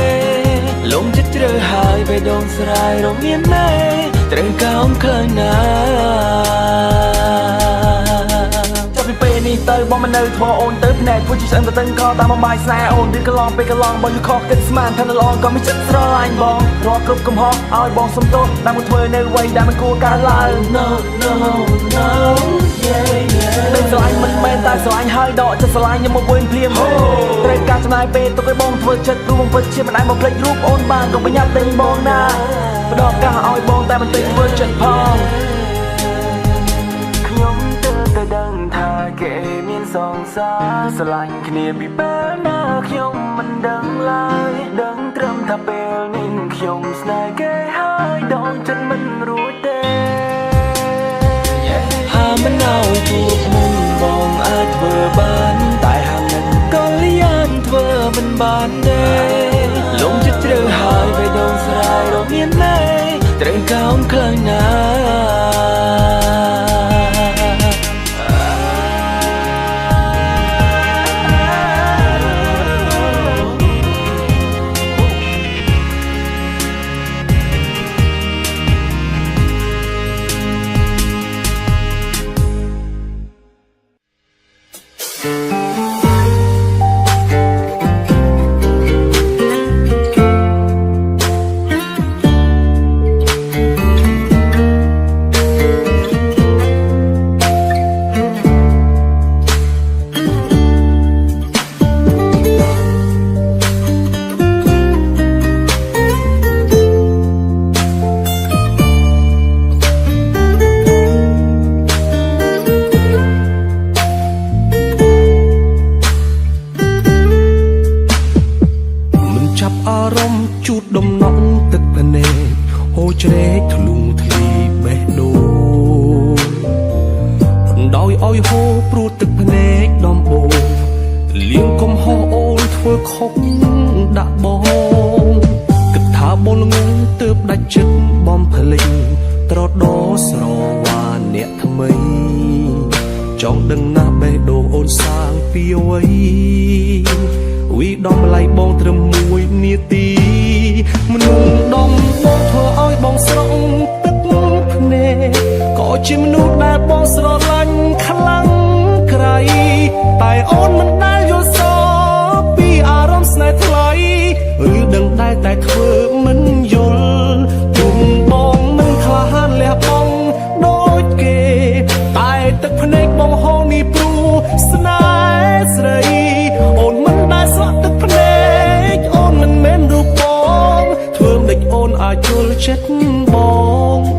លងចិត្តជ្រៅហើយបេះដូងស្រែរមានណែត្រូវកោមខ្លាំងណាចាប់ពីពេលនេះទៅបងមិននៅធ្វើអូនទៅភ្នែកធ្វើជាស្អិនទៅតឹងកតាមបំបាយស្នេហ៍អូនឬកន្លងពេលកន្លងបងយូរខកគិតស្មានថានៅល្អក៏មានចិត្តស្រឡាញ់បងរាល់គ្រប់កំហុសឲ្យបងសុំទោសដែលមកធ្វើនៅអ្វីដែលមិនគួរកើតឡើង No no no yeah yeah តែស្រឡាញ់មិនមែនតែស្រឡាញ់ហើយដកចិត្តស្រឡាញ់ខ្ញុំមកវិញភ្លាមត្រូវការចំណាយពេលទុកឲ្យបងធ្វើចិត្តរួមពិតជាមិនអាចបំភ្លេចរូបអូនបានក៏ប្រញាប់ទិញបងណាផ្ដល់ឱកាសឲ្យបងតែបន្តិចធ្វើចិត្តផងខ្ញុំទើបតែដឹងថាគេមានសង្សារស្រឡាញ់គ្នាពីពេលណាខ្ញុំមិនដឹងឡើយដឹងត្រឹមថាពេលនេះខ្ញុំស្នេហ៍គេហើយដងចិត្តមិនរួចទេហាមិនឲ្យជួបមុំបងអាចធ្វើបានតែហាមនឹងក៏លៀនធ្វើមិនបានទេលងចិត្តជ្រៅហើយបេះដូងស្រែរមានណែត្រូវកោមខ្លាំងណា ជូតដំណក់ទឹកភ្នែកហូរជ្រែកធ្លុងធ្លីបេះដូងដោយឲ្យហូរព្រួតទឹកភ្នែកដំបូងលៀងកំហុសអូនធ្វើខុសដាក់បងគិតថាបងល្ងងទើបដាច់ចិត្តបំភ្លេចត្រដោស្រវាអ្នកថ្មីចង់ដឹងណាស់បេះដូងអូនសាងពីអ្វីវីដំម្លៃបងត្រឹម1នាទីមនុស្សដំបងធ្វើឲ្យបងស្រង់ទឹកភ្នែកក៏ជាមនុស្សដែលបងស្រឡាញ់ខ្លាំងក្រៃតែអូនមិនដែលយល់សពពីអារម្មណ៍ស្នេហ៍ថ្លៃឬដឹងតែធ្វើមិនយល់ទុំបងមិនក្លាហានលះបង់ដូចគេតែទឹកភ្នែកបងហូរនេះព្រោះស្នេហ៍ស្រីអូនមិនដែលស្រក់ទឹកភ្នែកអូនមិនមែនរូបបងធ្វើមិនដេចអូនអាចយល់ចិត្តបង100%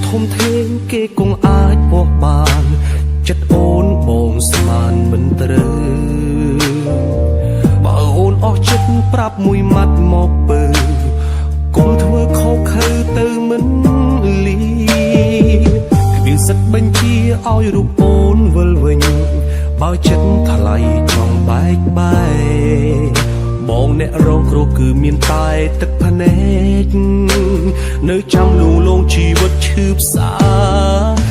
ធំធេងគេគង់អាចបោះបានចិត្តអូនបងស្មានមិនត្រូវបើអូនអស់ចិត្តប្រាប់មួយម៉ាត់មកពើកុំធ្វើខុសខើទៅមិនលីគ្មានសិទ្ធិបញ្ជាឲ្យរូបអូនវិលវិញបើចិត្តថ្លៃចង់បែកបែកបងអ្នករងគ្រោះគឺមានតែទឹកភ្នែកនៅចាំលួងលោមជីវិតឈឺផ្សា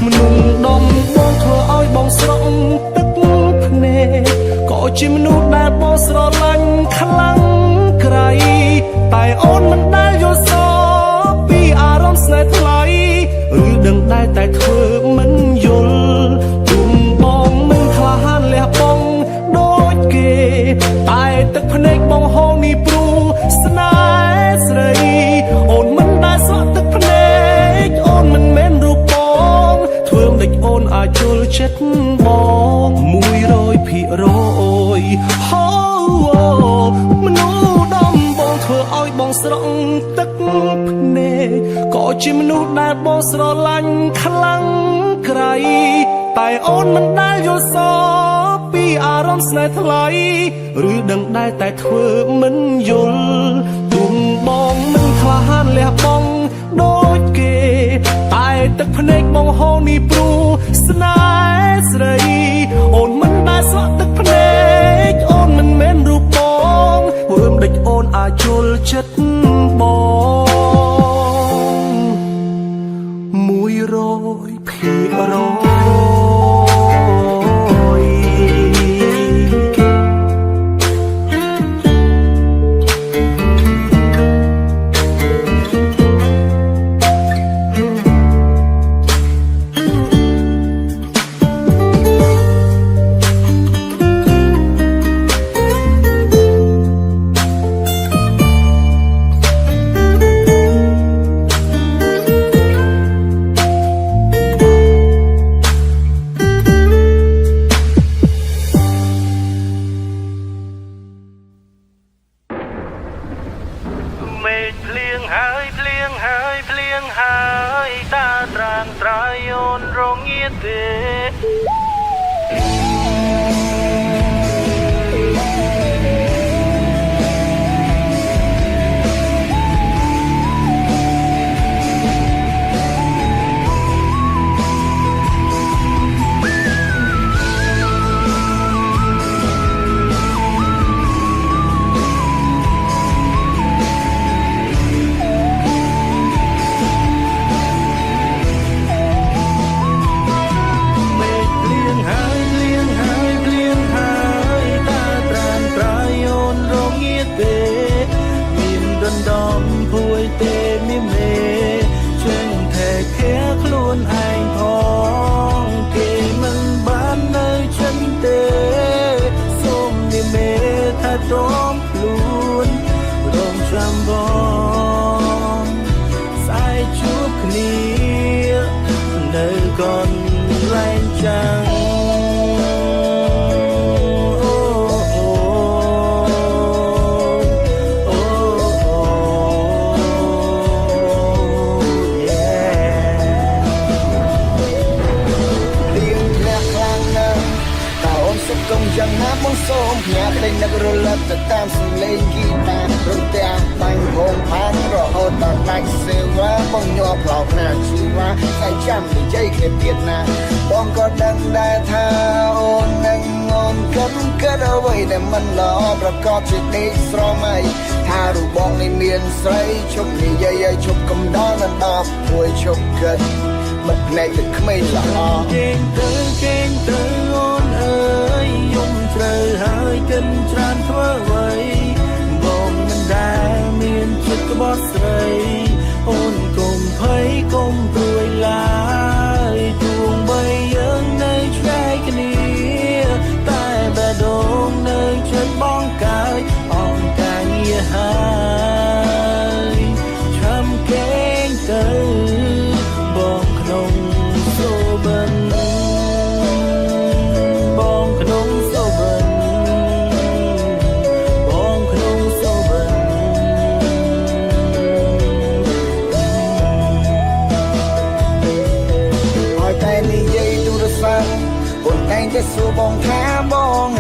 មនុស្សដំបងធ្វើឲ្យបងស្រង់ទឹកភ្នែកក៏ជាមនុស្សដែលបងស្រឡាញ់ខ្លាំងក្រៃតែអូនមិនដែលយល់សពពីអារម្មណ៍ស្នេហ៍ថ្លៃឬដឹងតែធ្វើមិនយល់ទុំបងមិនក្លាហានលះបង់ដូចគេតែទឹកភ្នែកបងហូរនេះព្រោះស្នេហ៍ស្រីអូនមិនដែលស្រក់ទឹកភ្នែកអូនមិនមែនរូបបងធ្វើមិនដេចអូនអាចយល់ចិត្តបង100%ហូមនុស្សដំបងធ្វើឲ្យបងស្រង់ទឹកភ្នែកក៏ជាមនុស្សដែលបងស្រឡាញ់ខ្លាំងក្រៃតែអូនមិនដែលយល់សពពីអារម្មណ៍ស្នេហ៍ថ្លៃឬដឹងតែធ្វើមិនយល់ទុំបងមិនក្លាហានលះបង់ដូចគេតែទឹកភ្នែកបងហូរនេះព្រោះស្នេហ៍ស្រីអូនមិនដែលស្រក់ទឹកភ្នែកអូនមិនមែនរូបបងព្រមដេចអូនអាចយល់ចិត្តបង100%មេឃភ្លៀងហើយភ្លៀងហើយភ្លៀងហើ ងគីតារំទាំងបាញ់ហងផាំងរហូតដល់ដាច់សេវាបងញ័រផ្លោកណាជីវ៉ាតែចាំនិយាយគ្នាទៀតណាបងក៏ដឹងដែរថាអូននឹងអូនគិតអ្វីដែលមិនល្អប្រកបជាដេកស្រមៃថារូបបងនេះមានស្រីជប់និយាយឲ្យជប់កំដរមិនដល់មួយជប់គិតមិនភ្នែកទឹកក្មេងល្អគេងទៅអូនអើយយំត្រូវហើយកិនច្រើនធ្វើអ្វីបងមិនដែលមានចិត្តក្បត់ស្រីអូនកុំភ័យកុំព្រួយឡើយទួងបីយើងនៅឆ្ងាយគ្នាតែបេះដូងនៅចិត្តបងកើយអងកាងារហើយឆាំគេងទៅបងក្នុងសូបិនបងក្នុងសូបិនបងក្នុងសូបិនឲ្យតែនិយាយទូរស័ព្ទអូនតែងតែសួរបងថាបង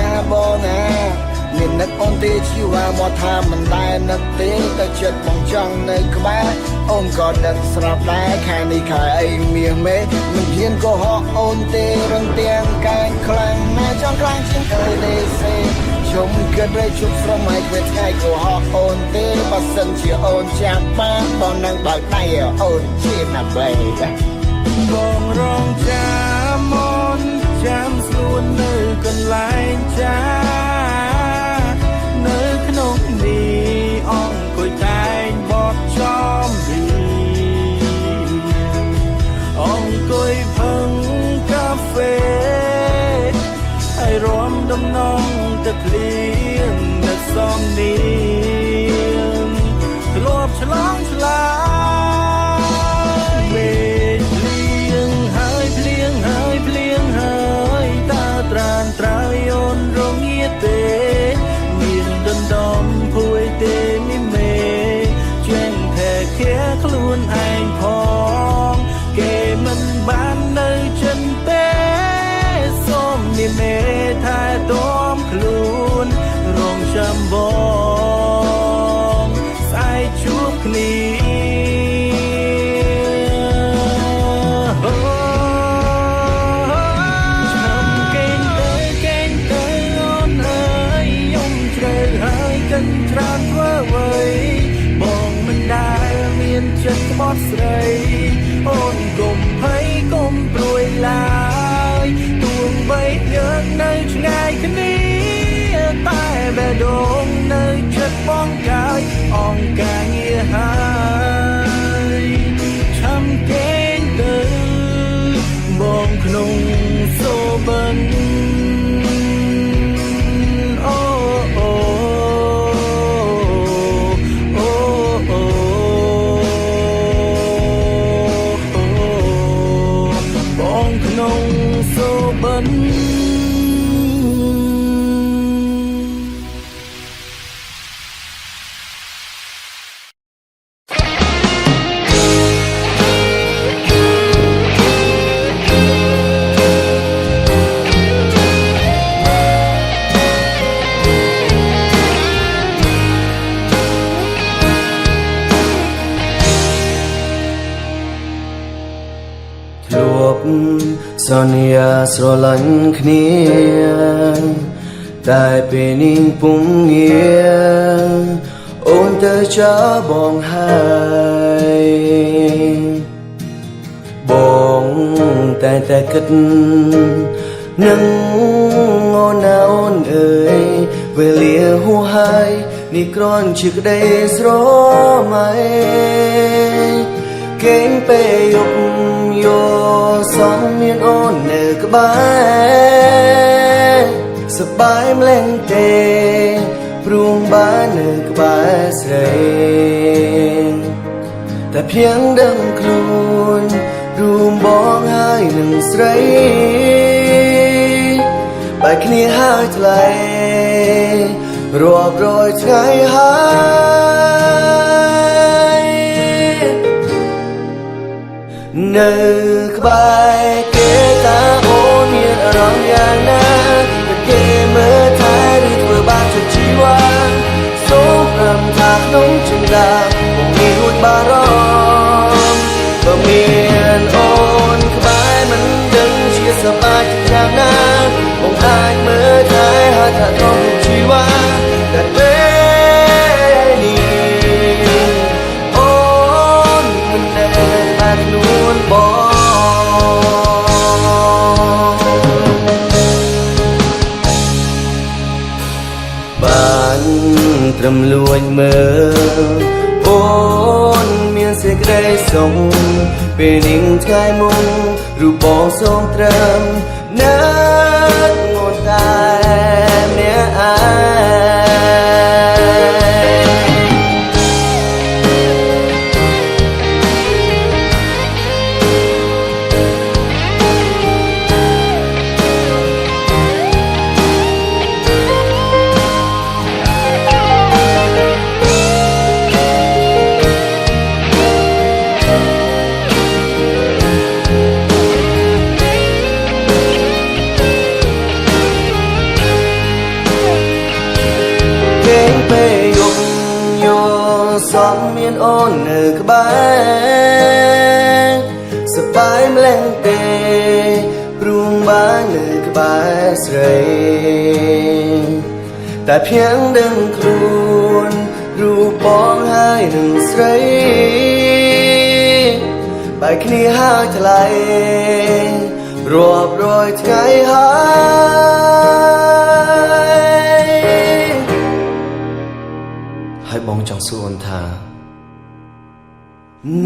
មាននឹកអូនទេជីវ៉ាមកថាមិនដែលនឹកទេតែចិត្តបងចង់នៅក្បែរអូនក៏ដឹងស្រាប់ដែរខែនេះខែអីមាសមេមិនហ៊ានកុហកអូនទេរំទាំងកាយខ្លាំងណាស់ចង់ខ្លាំងជាងអើទេសេជុំគិតឲ្យជប់ស្រមៃពេលថ្ងៃកុហកអូនទេបើសិនជាអូនចាំបានបងនឹងបើកដៃឲ្យអូនជាណាស់បែបបងរងចាំអូនចាំស្រួននៅកន្លែងចានៅក្នុងនេះអង្គុយតែងបត់ចំពីអង្គុយផឹងកាហ្វេហើយរំដំណងទឹកភ្លៀងនៅសំនៀងធ្លាប់ឆ្លងឆ្លាត្រានត្រើយអូនរងាទេមានដណ្ដំភួយទេមីមេជាងแท้ខែខ្លួនឯងផងគេមិនបាននៅចិនទេសូមមីមេថែទាំខ្លួនរងចាំបងស្អែកជួបគ្នាច្រើនធ្វើអ្វីបងមិនដែលមានចិត្តក្បត់ស្រីអូនកុំភ័យកុំព្រួយឡើយទួងបីយើងនៅឆ្ងាយគ្នាតែបេះដូងនៅចិត្តបងកើយអងកាងារហើយឆាំគេងទៅបងក្នុងសូបិនសន្យាស្រឡាញ់គ្នាតែពេលនេះពុំងារអូនទៅចាបងហើយបងតែគិតនឹងអូនអើយវេលាហួសហើយនេះគ្រាន់ជាក្តីស្រមៃគេងពេលយប់សំមានអូននៅក្បែរសប្បាយម្លែងទេព្រោះបាននៅក្បែរស្រីតែเพียงដឹងខ្លួនរួមបងហើយនឹងស្រីបែកគ្នាហើយថ្លៃរាប់រយថ្ងៃហើយនៅក្បែរគេតាអូនមានអារម្មណ៍យ៉ាងណាតែគេមើលថែឬធ្វើបាបជីវ៉ាសូម ដាបងមានរួចបារម្ភបើមានអូនក្បែរមិនដឹងជាសប្បាយយ៉ាងណាបងអាចមើលថែហើយថាទៅជីវ៉ាតែពេលនេះអូនមិនដែលបាននួនបងបានត្រឹមលួចមើលអូនមានសេចក្តីសុខពេលនាងថ្ងៃមុនរូបបងសូមត្រឹមនឹកងន់តែម្នាក់ឯពេលយប់យល់សំមានអូននៅក្បែរសប្បាយម្ល៉េះទេព្រមបាននៅក្បែរស្រីតែភៀងដឹងខ្លួនរូបបងហើយនឹងស្រីបែកគ្នាហើយថ្លៃរាប់រយថ្ងៃហើយបងចង់សួរអូនថា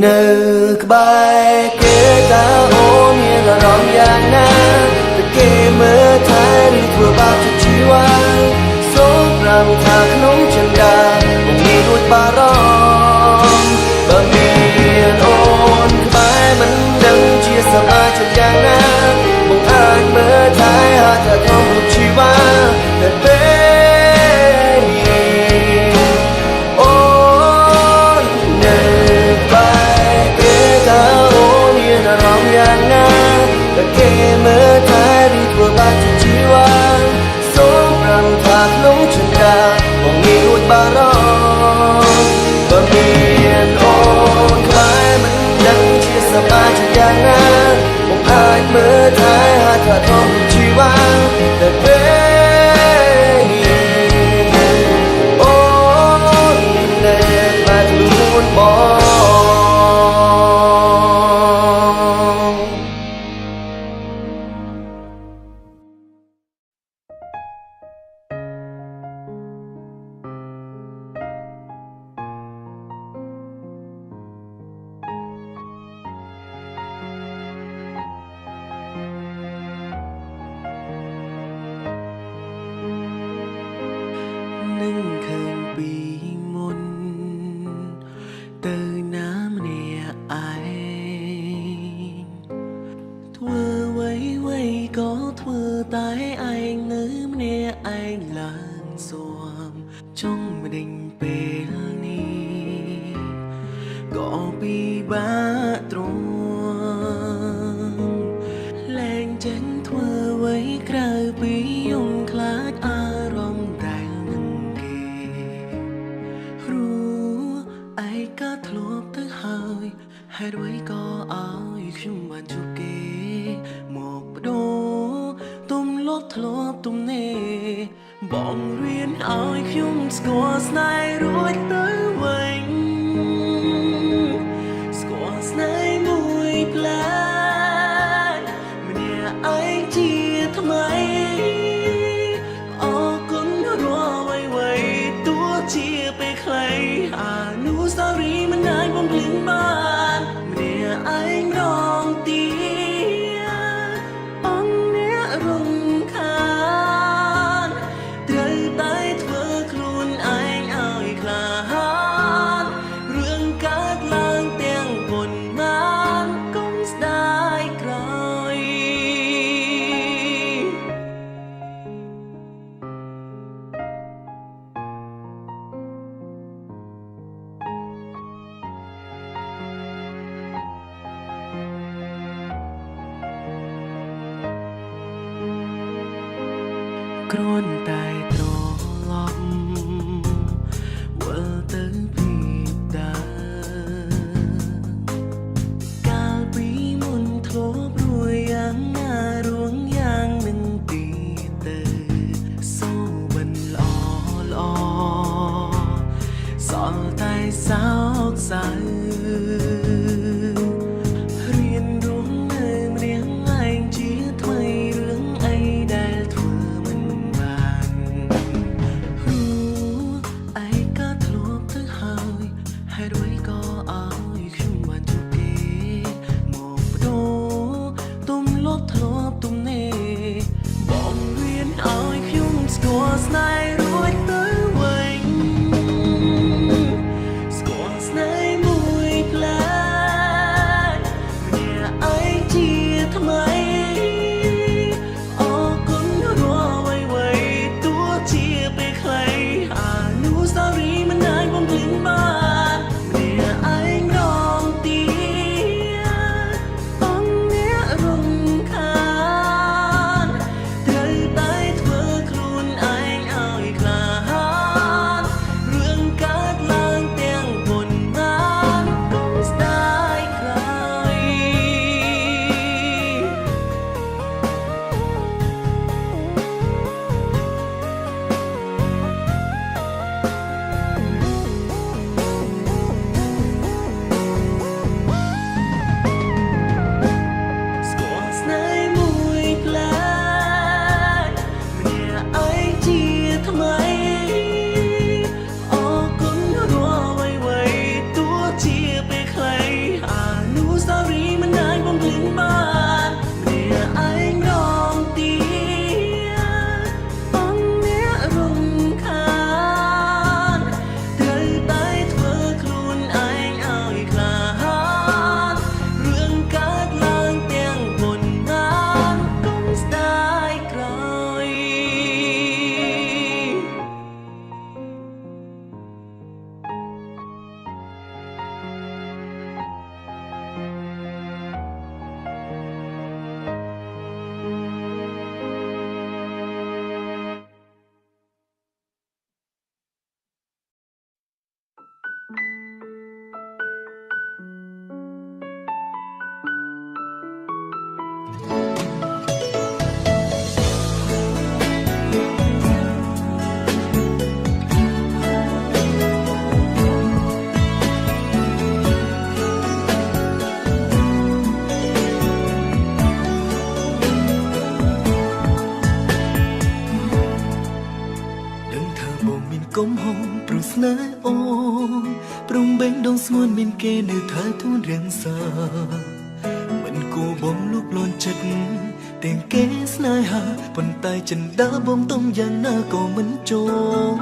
នៅក្បែរគេតើអូនមានអារម្មណ៍យ៉ាងណាតែគេមើលថែឬធ្វើបាបជាជីវ៉ាសូមប្រាំថាក្នុងចិន្តាបងមានរួចបារម្ភបើមានអូនក្បែរមិនដឹងជាសប្បាយជាយ៉ាងណាបងអាចមើលថែហើយថាក្នុងជីវ៉ាតែពេលគេមើលថែឬធ្វើបាបជាជីវ៉ាសូមប្រាំថាក្នុងចិន្តាបងមានរួចបារម្ភបើមានអូនក្បែរមិនដឹងជាសប្បាយជាយ៉ាងណាបងអាចមើលថែហើយថាក្នុងជីវ៉ាតែពេលនេះអូននៅបាត់ខ្លួនបងនឹងឃើញពីមុនទៅណាម្នាក់ឯងធ្វើអ្វីក៏ធ្វើតែឯងនៅម្នាក់ឯងឡើងសួមចង់មិនដេញពេលនេះក៏ពិបាកទ្រាំលែងចេញធ្វើអ្វីក្រៅពីយំខ្លាចអារម្មណ៍ដែលនឹងគេព្រោះឯកាធ្លាប់ទៅហើយហេតុអ្វីក៏ឲ្យខ្ញុំបានជួបគេមកបដូរទំលាប់ធ្លាប់ទំនេរបងរៀនឲ្យខ្ញុំស្គាល់ស្នេហ៍រួចទៅវិញស្គាល់ស្នេហ៍មួយផ្លែម្នាក់ឯងជាថ្មីអរគុណរាល់អ្វីទោះជាពេលខ្លីអនុស្សាវរីយ៍មិនអាចបំភ្លេចបានម្នាក់ឯងរងទៀតអង្គអ្នករំខានត្រូវតែធ្វើខ្លួនឯងឲ្យក្លាហានរឿងកើតឡើងទាំងប៉ុន្មានកុំស្ដាយក្រោយគ្រាន់តែត្រឡប់វិលទៅពី សល់តែសោកសៅរៀនរស់នៅរៀងឯងជាថ្មីរឿងអីដែលធ្វើមិនបានឯងក៏ធ្លាប់ទៅហើយហេតុអ្វីក៏ឲ្យខ្ញុំបានជួបគេមកបដូរទុំលត់ធ្លាប់ទុំនេះបងរៀនឲ្យខ្ញុំស្គាល់ស្នេហ៍រួចទៅវិញស្គាល់ស្នេហ៍មួយផ្លែម្នាក់ឯងជាថ្មីអរគុណរាល់អ្វីទោះជាពេលខ្លីអនុស្សាវរីយ៍មិនអាចបំភ្លេចបានម្នាក់ឯងរងទីបងអ្នករំខានត្រូវតែធ្វើខ្លួនឯងឲ្យក្លាហានរឿងកើតឡើងទាំងប៉ុន្មានកុំស្ដាយក្រោយស្គាល់ស្នេហ៍មួយផ្លែម្នាក់ឯងជាថ្មីអរគុណរាល់អ្វីទោះជាពេលខ្លីអនុស្សាវរីយ៍មិនអាចបំភ្លេចបានម្នាក់ឯងរងទីបងអ្នករំខានត្រូវតែធ្វើខ្លួនឯងឲ្យក្លាហានរឿងកើតឡើងទាំងប៉ុន្មានកុំស្ដាយក្រោយ ដឹងថាបងមានកំហុសព្រោះស្នេហ៍អូនព្រំបេងដងស្ងួនមានគេនៅថាទួនរៀងសាមិនគួរបងលុកលន់ចិត្តទាំងគេស្នេហាប៉ុន្តែចិន្តាបងទំយ៉ាងណាក៏មិនចូល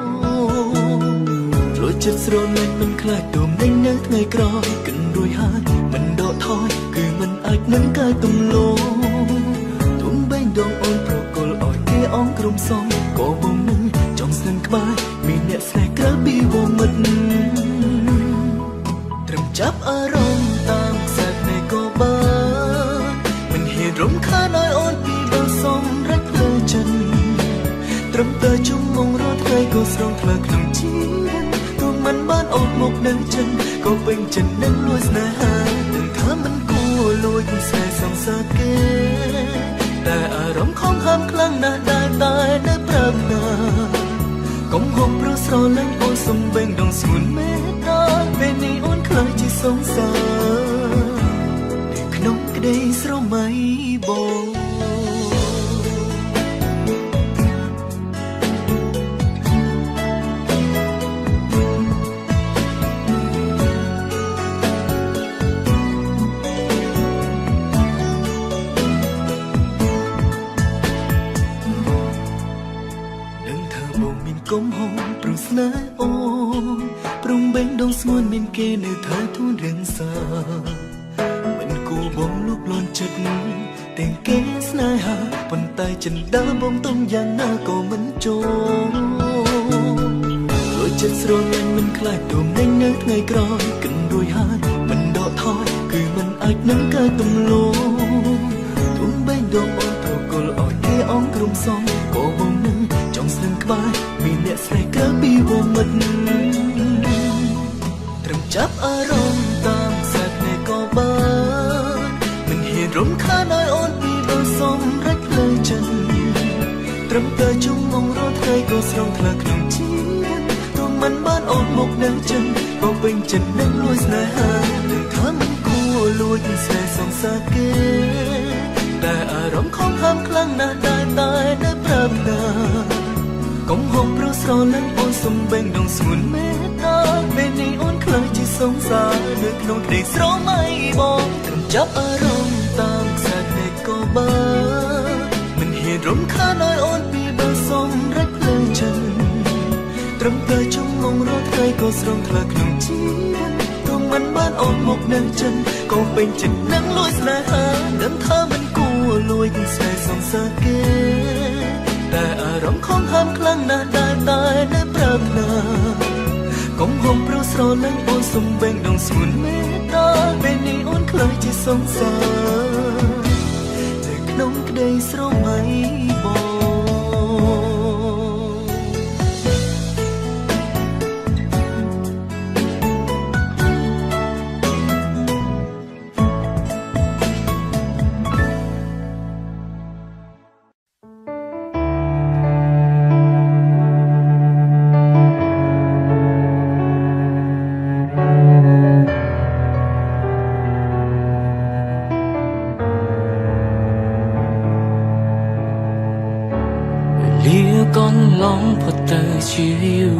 ព្រោះចិត្តស្រលាញ់មិនខ្លាចទុំនៅថ្ងៃក្រោយគិនរួយហើយមិនដកថយគឺមិនអាចនឹងកើតទំលោទុំបេងដងអូនប្រកល់ឲ្យគេអងក្រុមសងក៏បងនឹងចង់ស្នឹងក្បែរមានអ្នកស្នេហ៍ក្រៅពីវងមិត្តត្រឹមចាប់អារម្មណ៍តាមខ្សែភ្នែកក៏បានមិនហ៊ានរំខានឲ្យអូនពីបើសម្រេចផ្លូវចិត្តត្រឹមតែជុំងងរាល់ថ្ងៃក៏ស្រងថ្លើក្នុងជីវិតទោះមិនបានអូនមកនៅចិនក៏ពេញចិត្តនឹងលួចស្នេហានឹងថាមិនគួរលួចស្នេហ៍សង្សារគេតែអារម្មណ៍ខំហាមខ្លាំងណាស់ដែលតែនៅប្រាប់ណាកុំហូបព្រោះស្រលាញ់អូនសំបេងដងស្ងួនមេតាពេលនេះអូនខ្លាចជាសង្សារនៅក្នុងក្តីស្រមៃបង កុំហូរព្រោះស្នេហ៍អូនព្រំបេងដងស្ងួនមានគេនៅថាទួនរៀងសាមិនគួរបងលុកលន់ចិត្តទាំងគេស្នេហាប៉ុន្តែចិន្តាបងទំយ៉ាងណាក៏មិនចូលព្រោះចិត្តស្រលាញ់មិនខ្លាចទុំនៅថ្ងៃក្រោយគិនរួយហើយមិនដកថយគឺមិនអាចនឹងកើតទំលោទុំបេងដងអូនប្រកល់ឲ្យគេអងក្រុមសងក៏បងនឹងចង់ស្នឹងក្បែរមានអ្នកស្នេហ៍ក្រៅពីវងមិត្តត្រឹមចាប់អារម្មណ៍តាមខ្សែភ្នែកក៏បានមិនហ៊ានរំខានឲ្យអូនពីបើសម្រេចផ្លូវចិត្តត្រឹមតែជុំងងរាល់ថ្ងៃក៏ស្រងថ្លើក្នុងជីវិតទោះមិនបានអូន một nắng chân có bình chân nắng lối snai hà đừng thở mình cua lùi snai song xa kếแต่อารมณ์ของห้ามคลั่งนาได้ตายได้ปรับนาก้มหกเพราะสรอนั้นโอนสมเบ่งดงสมุนเมตตาเป็นในโอนคล้ายที่สงสารนึกลงได้สรอไม่บอกตรมจับอารมณ์ตามแสกเด็กก็บ้ามันเหตุรมค่าน้อยโอนปีเบอร์สมรักเลยจันตรมเตยจงงงรถไกลก็สรองทลักหนุ่มจีนตรงมันบ้านโอนหมกนางจันก็เป็นจันนั่งลอยสลายหาเดิมเธอมันลวยกันใส่สองสาเกแต่อารมณ์ของห้ามคลั่งนาได้ตายได้ปรับนาก้มห่มเพราะสรอลังโอนสมเบ่งดงสมุนเมตตาเป็นในโอนคล้ายที่สงสารแต่ขนมกระไดสรอไม่บอกก้อนล้องพอเตอชีวิว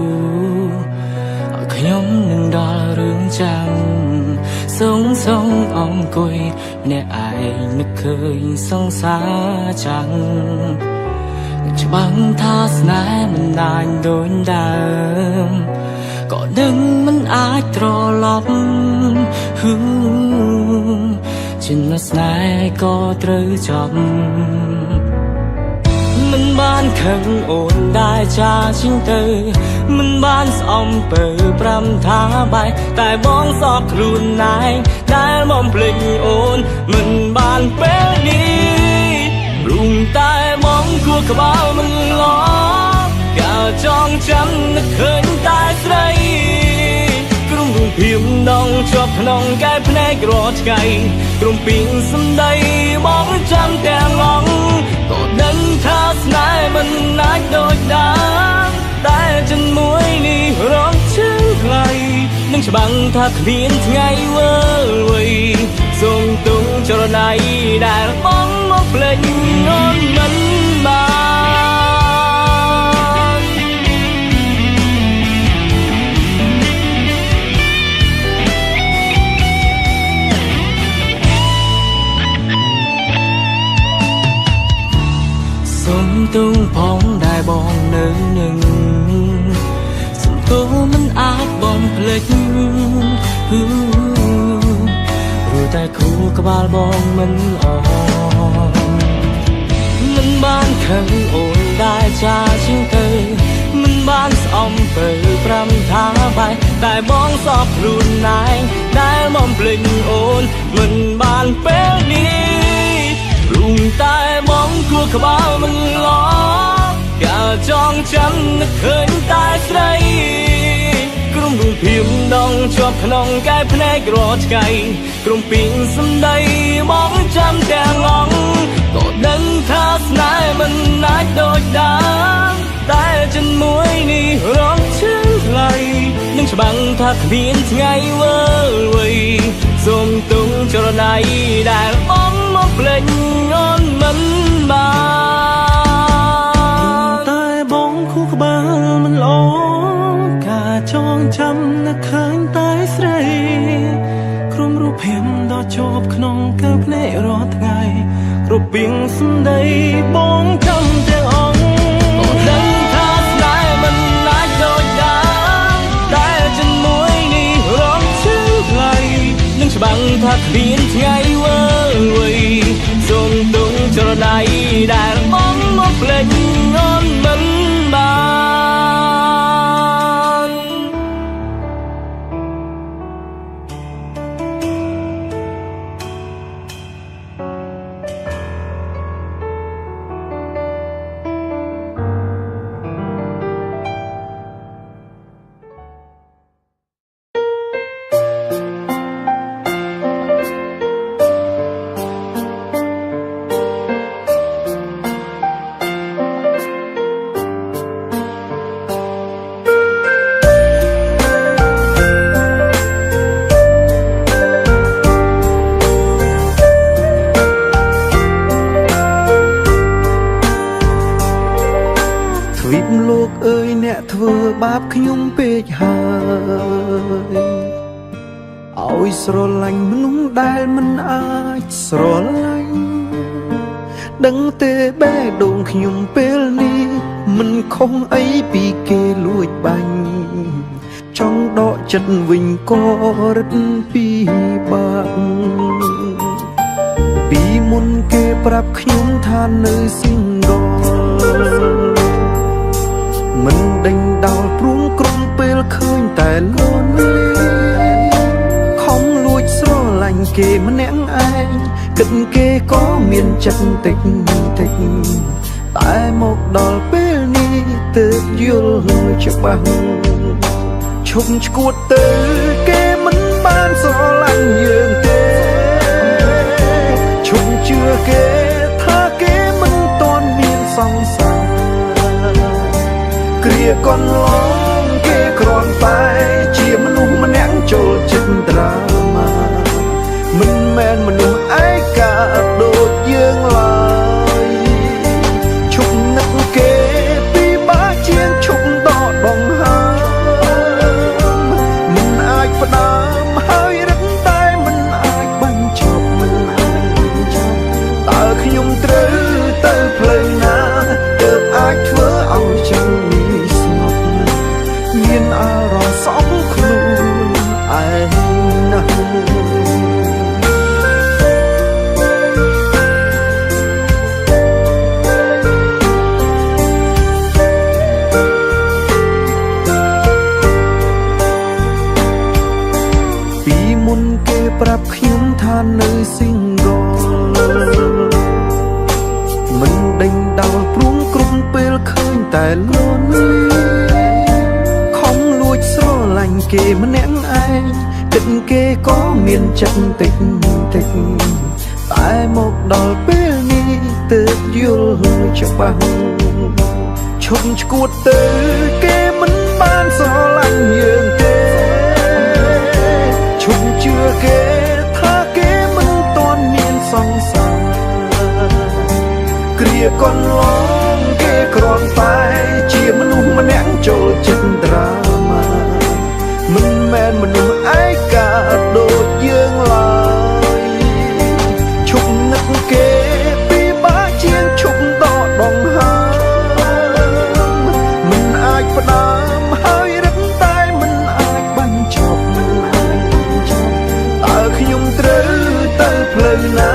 ขยมหนึ่งดอลเรื่องจังสงองกุยในไอนึกเคยสงสาจังจะบังท่าสนายมันนานโดนดามก็ดึงมันอาจตรอลบจินสนายก็ตรึจบมันบ้านขังโอนได้ชาชิงเตอมันบ้านสอมเปิดปรำท้าใบแต่บ้องสอบครูนนายได้มอมเพลงโอนมันบ้านเปนี้รุ่งใต้มองคัวกระเป๋ามันล้อกาจองจำนึกเคยตายใส่กลุ่มรุ่งพิมพ์ดองชอบขนองแก้พนัยกรอดไก่กลุ่มปิงสำได้มองจำแต่งองก็ดันท่าสนายมันนักโดดดังแต่จนมวยนี่ร้องชื่อใครนึงฉบังถ้าเขียนไงเวอร์เวยส่งตุ้งจรนัยได้มองมองเพลงนอนมันมาสมตุ้งพองได้บองเนื้อหนึ่งสมตัวมันอาจบองเพลงรู้แต่คู่กระบาลบองมันอ่อนมันบ้านขังโอนได้ชาชิงเตอมันบ้านสอมเปิดปรำท้าใบแต่บองสอบครูนนายได้มอมเพลงโอนมันบ้านเป้นี้รุ่งใต้มองคัวกระเป๋ามันล้อกาจองจำนึกเคยตายใส่กลุ่มรุ่งพิมพ์ดองชอบขนองแก้พนัยกรอดไก่กลุ่มปิงสำได้มองจำแต่งองก็ดันท่าสนายมันนักโดดดังแต่จนมวยนี่ร้องชื่อใครนึงฉบังถ้าเขียนไงเวอร์เวยส่งตุ้งจรนัยได้มองมองเพลงนอนมันมาใต้บ้องคู่กระบาลมันล้อกาจองจำนักเคยตายใส่ครุมรูปเห็นดอจบขนมเกิบเล่รอดไงกรุบปิงสมได้บ้องจำแต่อ่องดังท่าสนายมันนักโดดดังแต่จนมวยนี่ร้องชื่อใครนึงฉบังถ้าเขียนไงเวอร์เวยส่งตุ้งจรนัยได้มองมองเพลงนอนมันบาน ม យស្រឡាញ់មនុស្សដែលមិនអាចស្រឡាញ់ដឹងទេបេះដូងខ្ញុំពេលនេះមិនខុសអីពីគេលួចបាញ់ចង់ដកចិត្តវិញក៏រឹតពីបាក់ពីមុនគេប្រាប់ខ្ញុំថានៅ single មិនដេញដោលព្រួងក្រុមពេលឃើញតែលន់លីខំលួចស្រឡាញ់គេម្នាក់ឯងគិតគេក៏មានចិត្តតិចតិចតែមកដល់ពេលនេះទើបយល់ច្បាស់ឈប់ឈួតទៅគេមិនបានស្រឡាញ់យើងទេឈប់ជឿគេថាគេមិនតន់មានសង្សារគ្រាកន្លងគេគ្រាន់តែជាមនុស្សម្នាក់ចូលចិត្តដ្រាម៉ាមិនមែនមនុស្សឯកាដូចយើងឡើយឈប់នឹកគេពីបាជាងឈប់ដកដង្ហើមមិនអាចផ្ដើមហើយរឹតតែមិនអាចបញ្ចប់មិនអាចបញ្ចប់តើខ្ញុំត្រូវទៅផ្លូវណាទើបអាចធ្វើឲ្យចិត្តនេះស្ងប់មានអារម្មណ៍សោកខ្លួនឯងណាស់ប្រាប់ខ្ញុំថានៅ single មិនដេញដោលព្រួងក្រុមពេលឃើញតែលន់លីខំលួចស្រឡាញ់គេម្នាក់ឯងគិតគេក៏មានចិត្តតិចតិចតែមកដល់ពេលនេះទើបយល់ច្បាស់ឈប់ឈួតទៅគេមិនបានស្រឡាញ់យើងទេឈប់ជឿគេថាគេមិនតន់មានសង្សារគ្រាកន្លងគេគ្រាន់តែជាមនុស្សម្នាក់ចូលចិត្តដ្រាម៉ាមិនមែនមនុស្សឯកាដូចយើងឡើយឈប់នឹកគេពីបាជាងឈប់ដកដង្ហើមមិនអាចផ្ដើមហើយរឹតតែមិនអាចបញ្ចប់មិនអាចបញ្ចប់តើខ្ញុំត្រូវទៅផ្លូវណា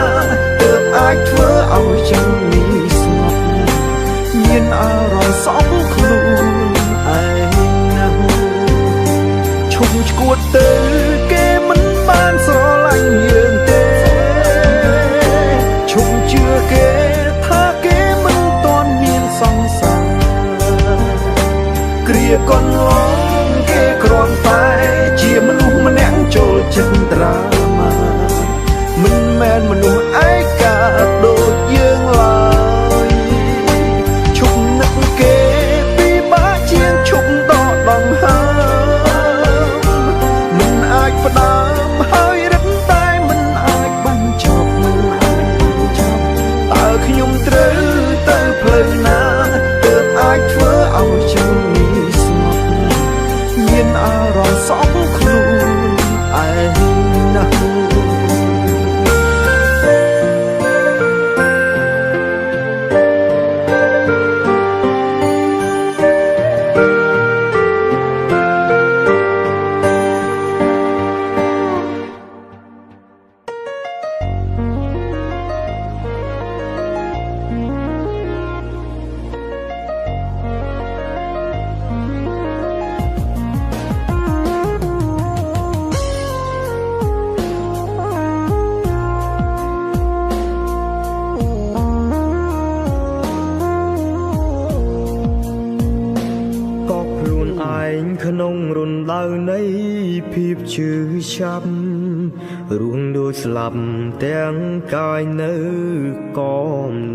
ទើបអាចធ្វើឲ្យចិត្តនេះស្ងប់មានអារម្មណ៍សោកខ្លួនឯងណាស់ឈប់ឈួតទៅគេមិនបានស្រឡាញ់យើងទេឈប់ជឿគេថាគេមិនតន់មានសង្សារគ្រាកន្លងគេគ្រាន់តែជាមនុស្សម្នាក់ចូលចិត្តដ្រាម៉ាមិនមែនមនុស្សឯកាដូចយើងឡើយឈប់នឹកគេពីបាជាងឈប់ដកដង្ហើមមិនអាចផ្ដើមហើយរឹតតែមិនអាចបញ្ចប់មិនអាចបញ្ចប់តើខ្ញុំត្រូវទៅផ្លូវណាទើបអាចធ្វើឲ្យចិត្តនេះស្ងប់មានអារម្មណ៍សោកខ្លួនឯងណាស់ក្នុងរំដៅនៃភាពឈឺចាប់រួងដូចស្លាប់ទាំងកាយនៅក៏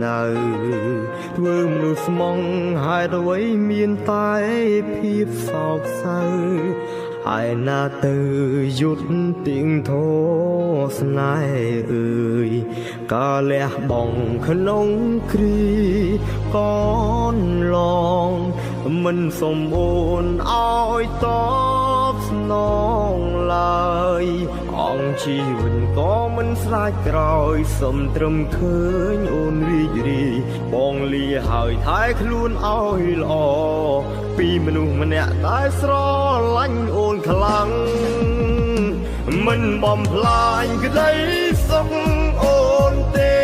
នៅធ្វើមនុស្សស្មងហេតុអ្វីមានតែភាពសោកសៅហើយណាទៅយុទ្ធទៀងធោស្នេហ៍អើយកាលះបងក្នុងគ្រីកនឡងមិនសំអូនឲ្យតបស្នងឡើយអង្គ ជីវិតក៏មិនស្លាយក្រោយសុំត្រឹមឃើញអូនរីករាយបងលាហើយថែខ្លួនឲ្យល្អពីមនុស្សម្នាក់តែស្រឡាញ់អូនខ្លាំងមិនបំផ្លាញក្តីសុខអូនទេ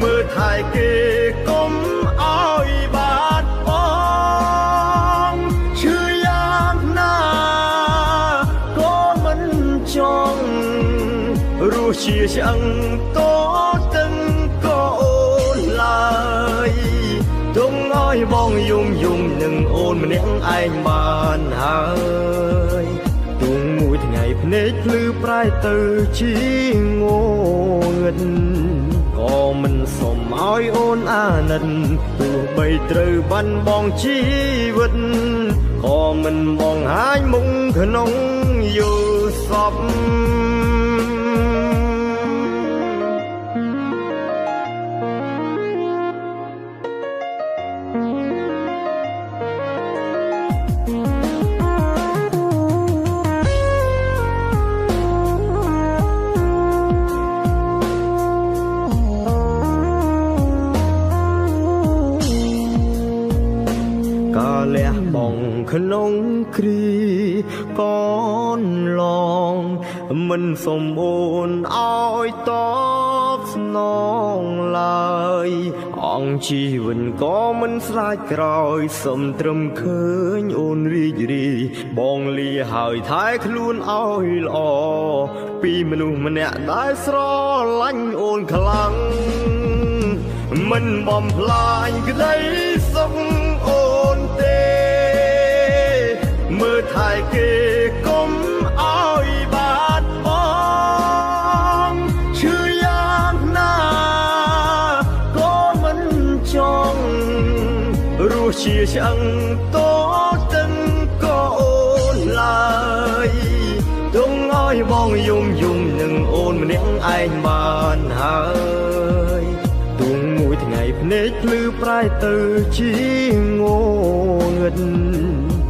មើលថែគេកុំឲ្យបាត់បង់ឈឺយ៉ាងណាក៏មិនចង់រស់ជាឆ្អឹងតទឹងក៏អូនឡើយទងឲ្យបងយំនឹងអូនម្នាក់ឯងបានហើយទងមួយថ្ងៃភ្នែកភ្លឺប្រែទៅជាងងឹតក៏មិនសុំឲ្យអូនអាណិតទោះបីត្រូវបាត់បង់ជីវិតក៏មិនបងហាញមុខក្នុងយល់សពលះបង់ក្នុងគ្រាកនឡងមិនសំអូនឲ្យតបស្នងឡើយអង្គជីវិតក៏មិនស្លាយក្រោយសុំត្រឹមឃើញអូនរីករាយបងលាហើយថែខ្លួនឲ្យល្អពីមនុស្សម្នាក់ដែលស្រឡាញ់អូនខ្លាំងមិនបំផ្លាញក្តីសុខអូនទេមើលថែគេកុំឲ្យបាត់បង់ឈឺយ៉ាងណាក៏មិនចង់រស់ជាឆ្អឹងតទឹងក៏អូនឡើយទងឲ្យបងយំនឹងអូនម្នាក់ឯងបានហើយទងមួយថ្ងៃភ្នែកភ្លឺប្រែទៅជាងងឹត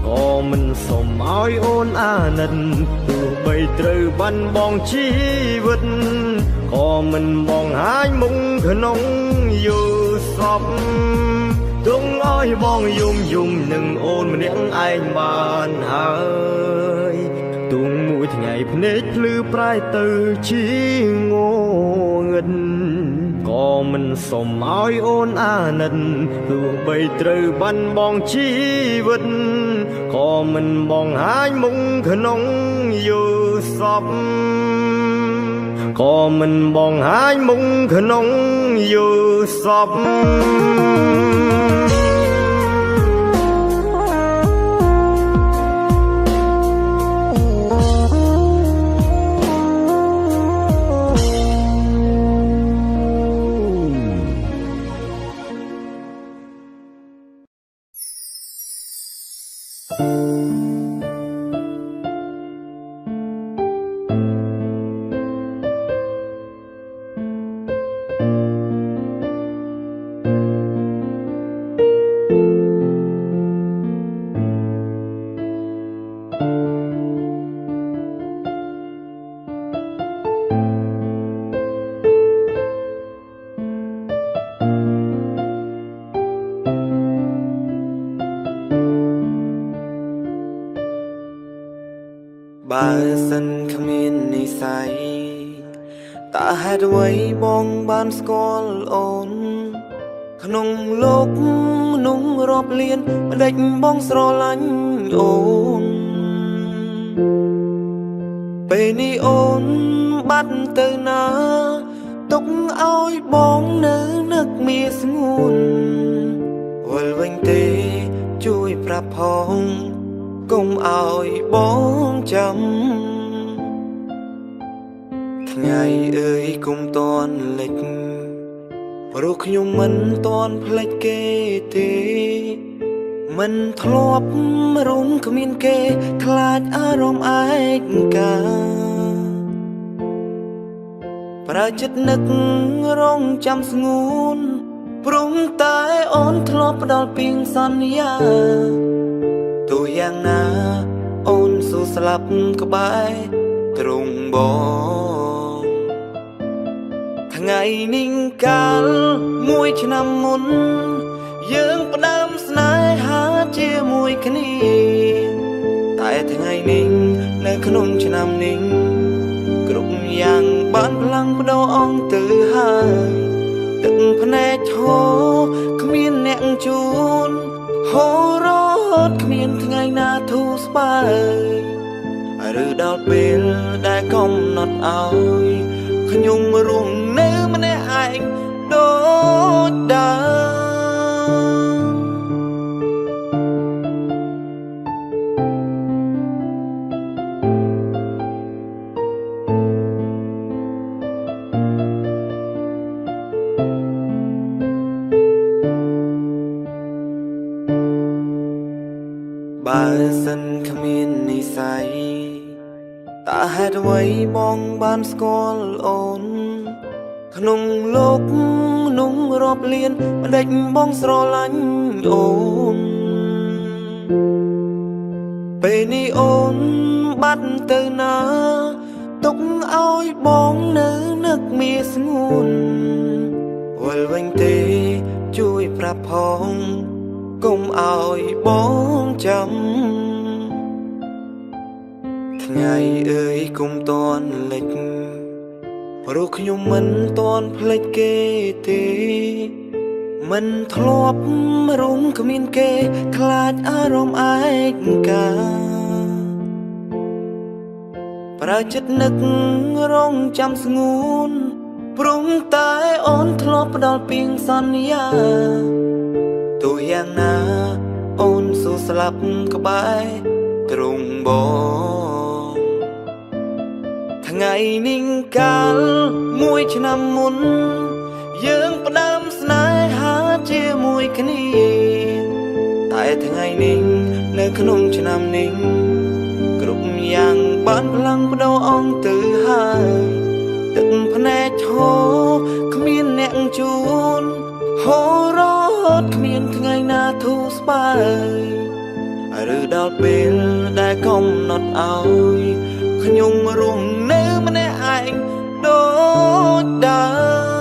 ក៏មិនសុំឲ្យអូនអាណិតទោះបីត្រូវបាត់បង់ជីវិតក៏មិនបងហាញមុខក្នុងយល់សពទងឲ្យបងយំនឹងអូនម្នាក់ឯងបានហើយទងមួយថ្ងៃភ្នែកភ្លឺប្រែទៅជាងងឹតក៏មិនសុំឲ្យអូនអាណិតទោះបីត្រូវបាត់បង់ជីវិតក៏មិនបងហាញមុខក្នុងយល់សពក៏មិនបងហាញមុខក្នុងយល់សពបើសិនគ្មាននិស័យតើហេតុអ្វីបងបានស្គាល់អូនក្នុងលោកមនុស្សរាប់លានម្ដេចបងស្រឡាញ់អូនពេលនេះអូនបាត់ទៅណាទុកឲ្យបងនៅនឹកមាសស្ងួនវិលវិញទេជួយប្រាប់ផងកុំឲ្យបងចាំថ្ងៃអើយគុំតន់លិចព្រោះខ្ញុំមិនតន់ភ្លេចគេទេមិនធ្លាប់រួមគ្មានគេខ្លាចអារម្មណ៍ឯកាប្រើចិត្តនឹករងចាំស្ងួនព្រមតែអូនធ្លាប់ផ្ដល់ពីងសន្យាទោះយ៉ាងណាអូនស៊ូស្លាប់ក្បែរ ទ្រង់បងថ្ងៃនេះកាលមួយឆ្នាំមុនយើងផ្ដើមស្នេហាជាមួយគ្នាតែថ្ងៃនេះនៅក្នុងឆ្នាំនេះគ្រប់យ៉ាងបានផ្លាំងប្ដូរអងទៅហើយទឹកភ្នែកឈរគ្មានអ្នកជូនហូររត់គ្មានថ្ងៃណាធូរស្បើយឬដល់ពេលដែលកំណត់ឲ្យខ្ញុំរស់នៅម្នាក់ឯងដូចដើមបើសិនគ្មាននិស័យតើហេតុអ្វីបងបានស្គាល់អូនក្នុងលោកមនុស្សរាប់លានមិនដេចបងស្រឡាញ់អូនពេលនេះអូនបាត់ទៅណាទុកឲ្យបងនៅនឹកមាសស្ងួនវិលវិញទេជួយប្រាប់ផងកុំឲ្យបងចាំថ្ងៃអើយកុំតន់លិចព្រោះខ្ញុំមិនតន់ភ្លេចគេទេមិនធ្លាប់រុំគ្មានគេខ្លាចអារម្មណ៍ឯកាប្រើចិត្តនឹករងចាំស្ងួនព្រមតែអូនធ្លាប់ផ្ដល់ពីងសន្យាទោះយ៉ាងណាអូនសួរស្លាប់ក្បែរទ្រង់បងថ្ងៃនេះកាលមួយឆ្នាំមុនយើងផ្ដើមស្នេហាជាមួយគ្នាតែថ្ងៃនេះនៅក្នុងឆ្នាំនេះគ្រប់យ៉ាងបានផ្លាំងប្ដូរអងទៅហើយទឹកភ្នែកឈរគ្មានអ្នកជូនហូររត់គ្មានថ្ងៃណាធូរស្បើយឬដល់ពេលដែលកំណត់ឲ្យខ្ញុំរស់នៅម្នាក់ឯងដូចដើម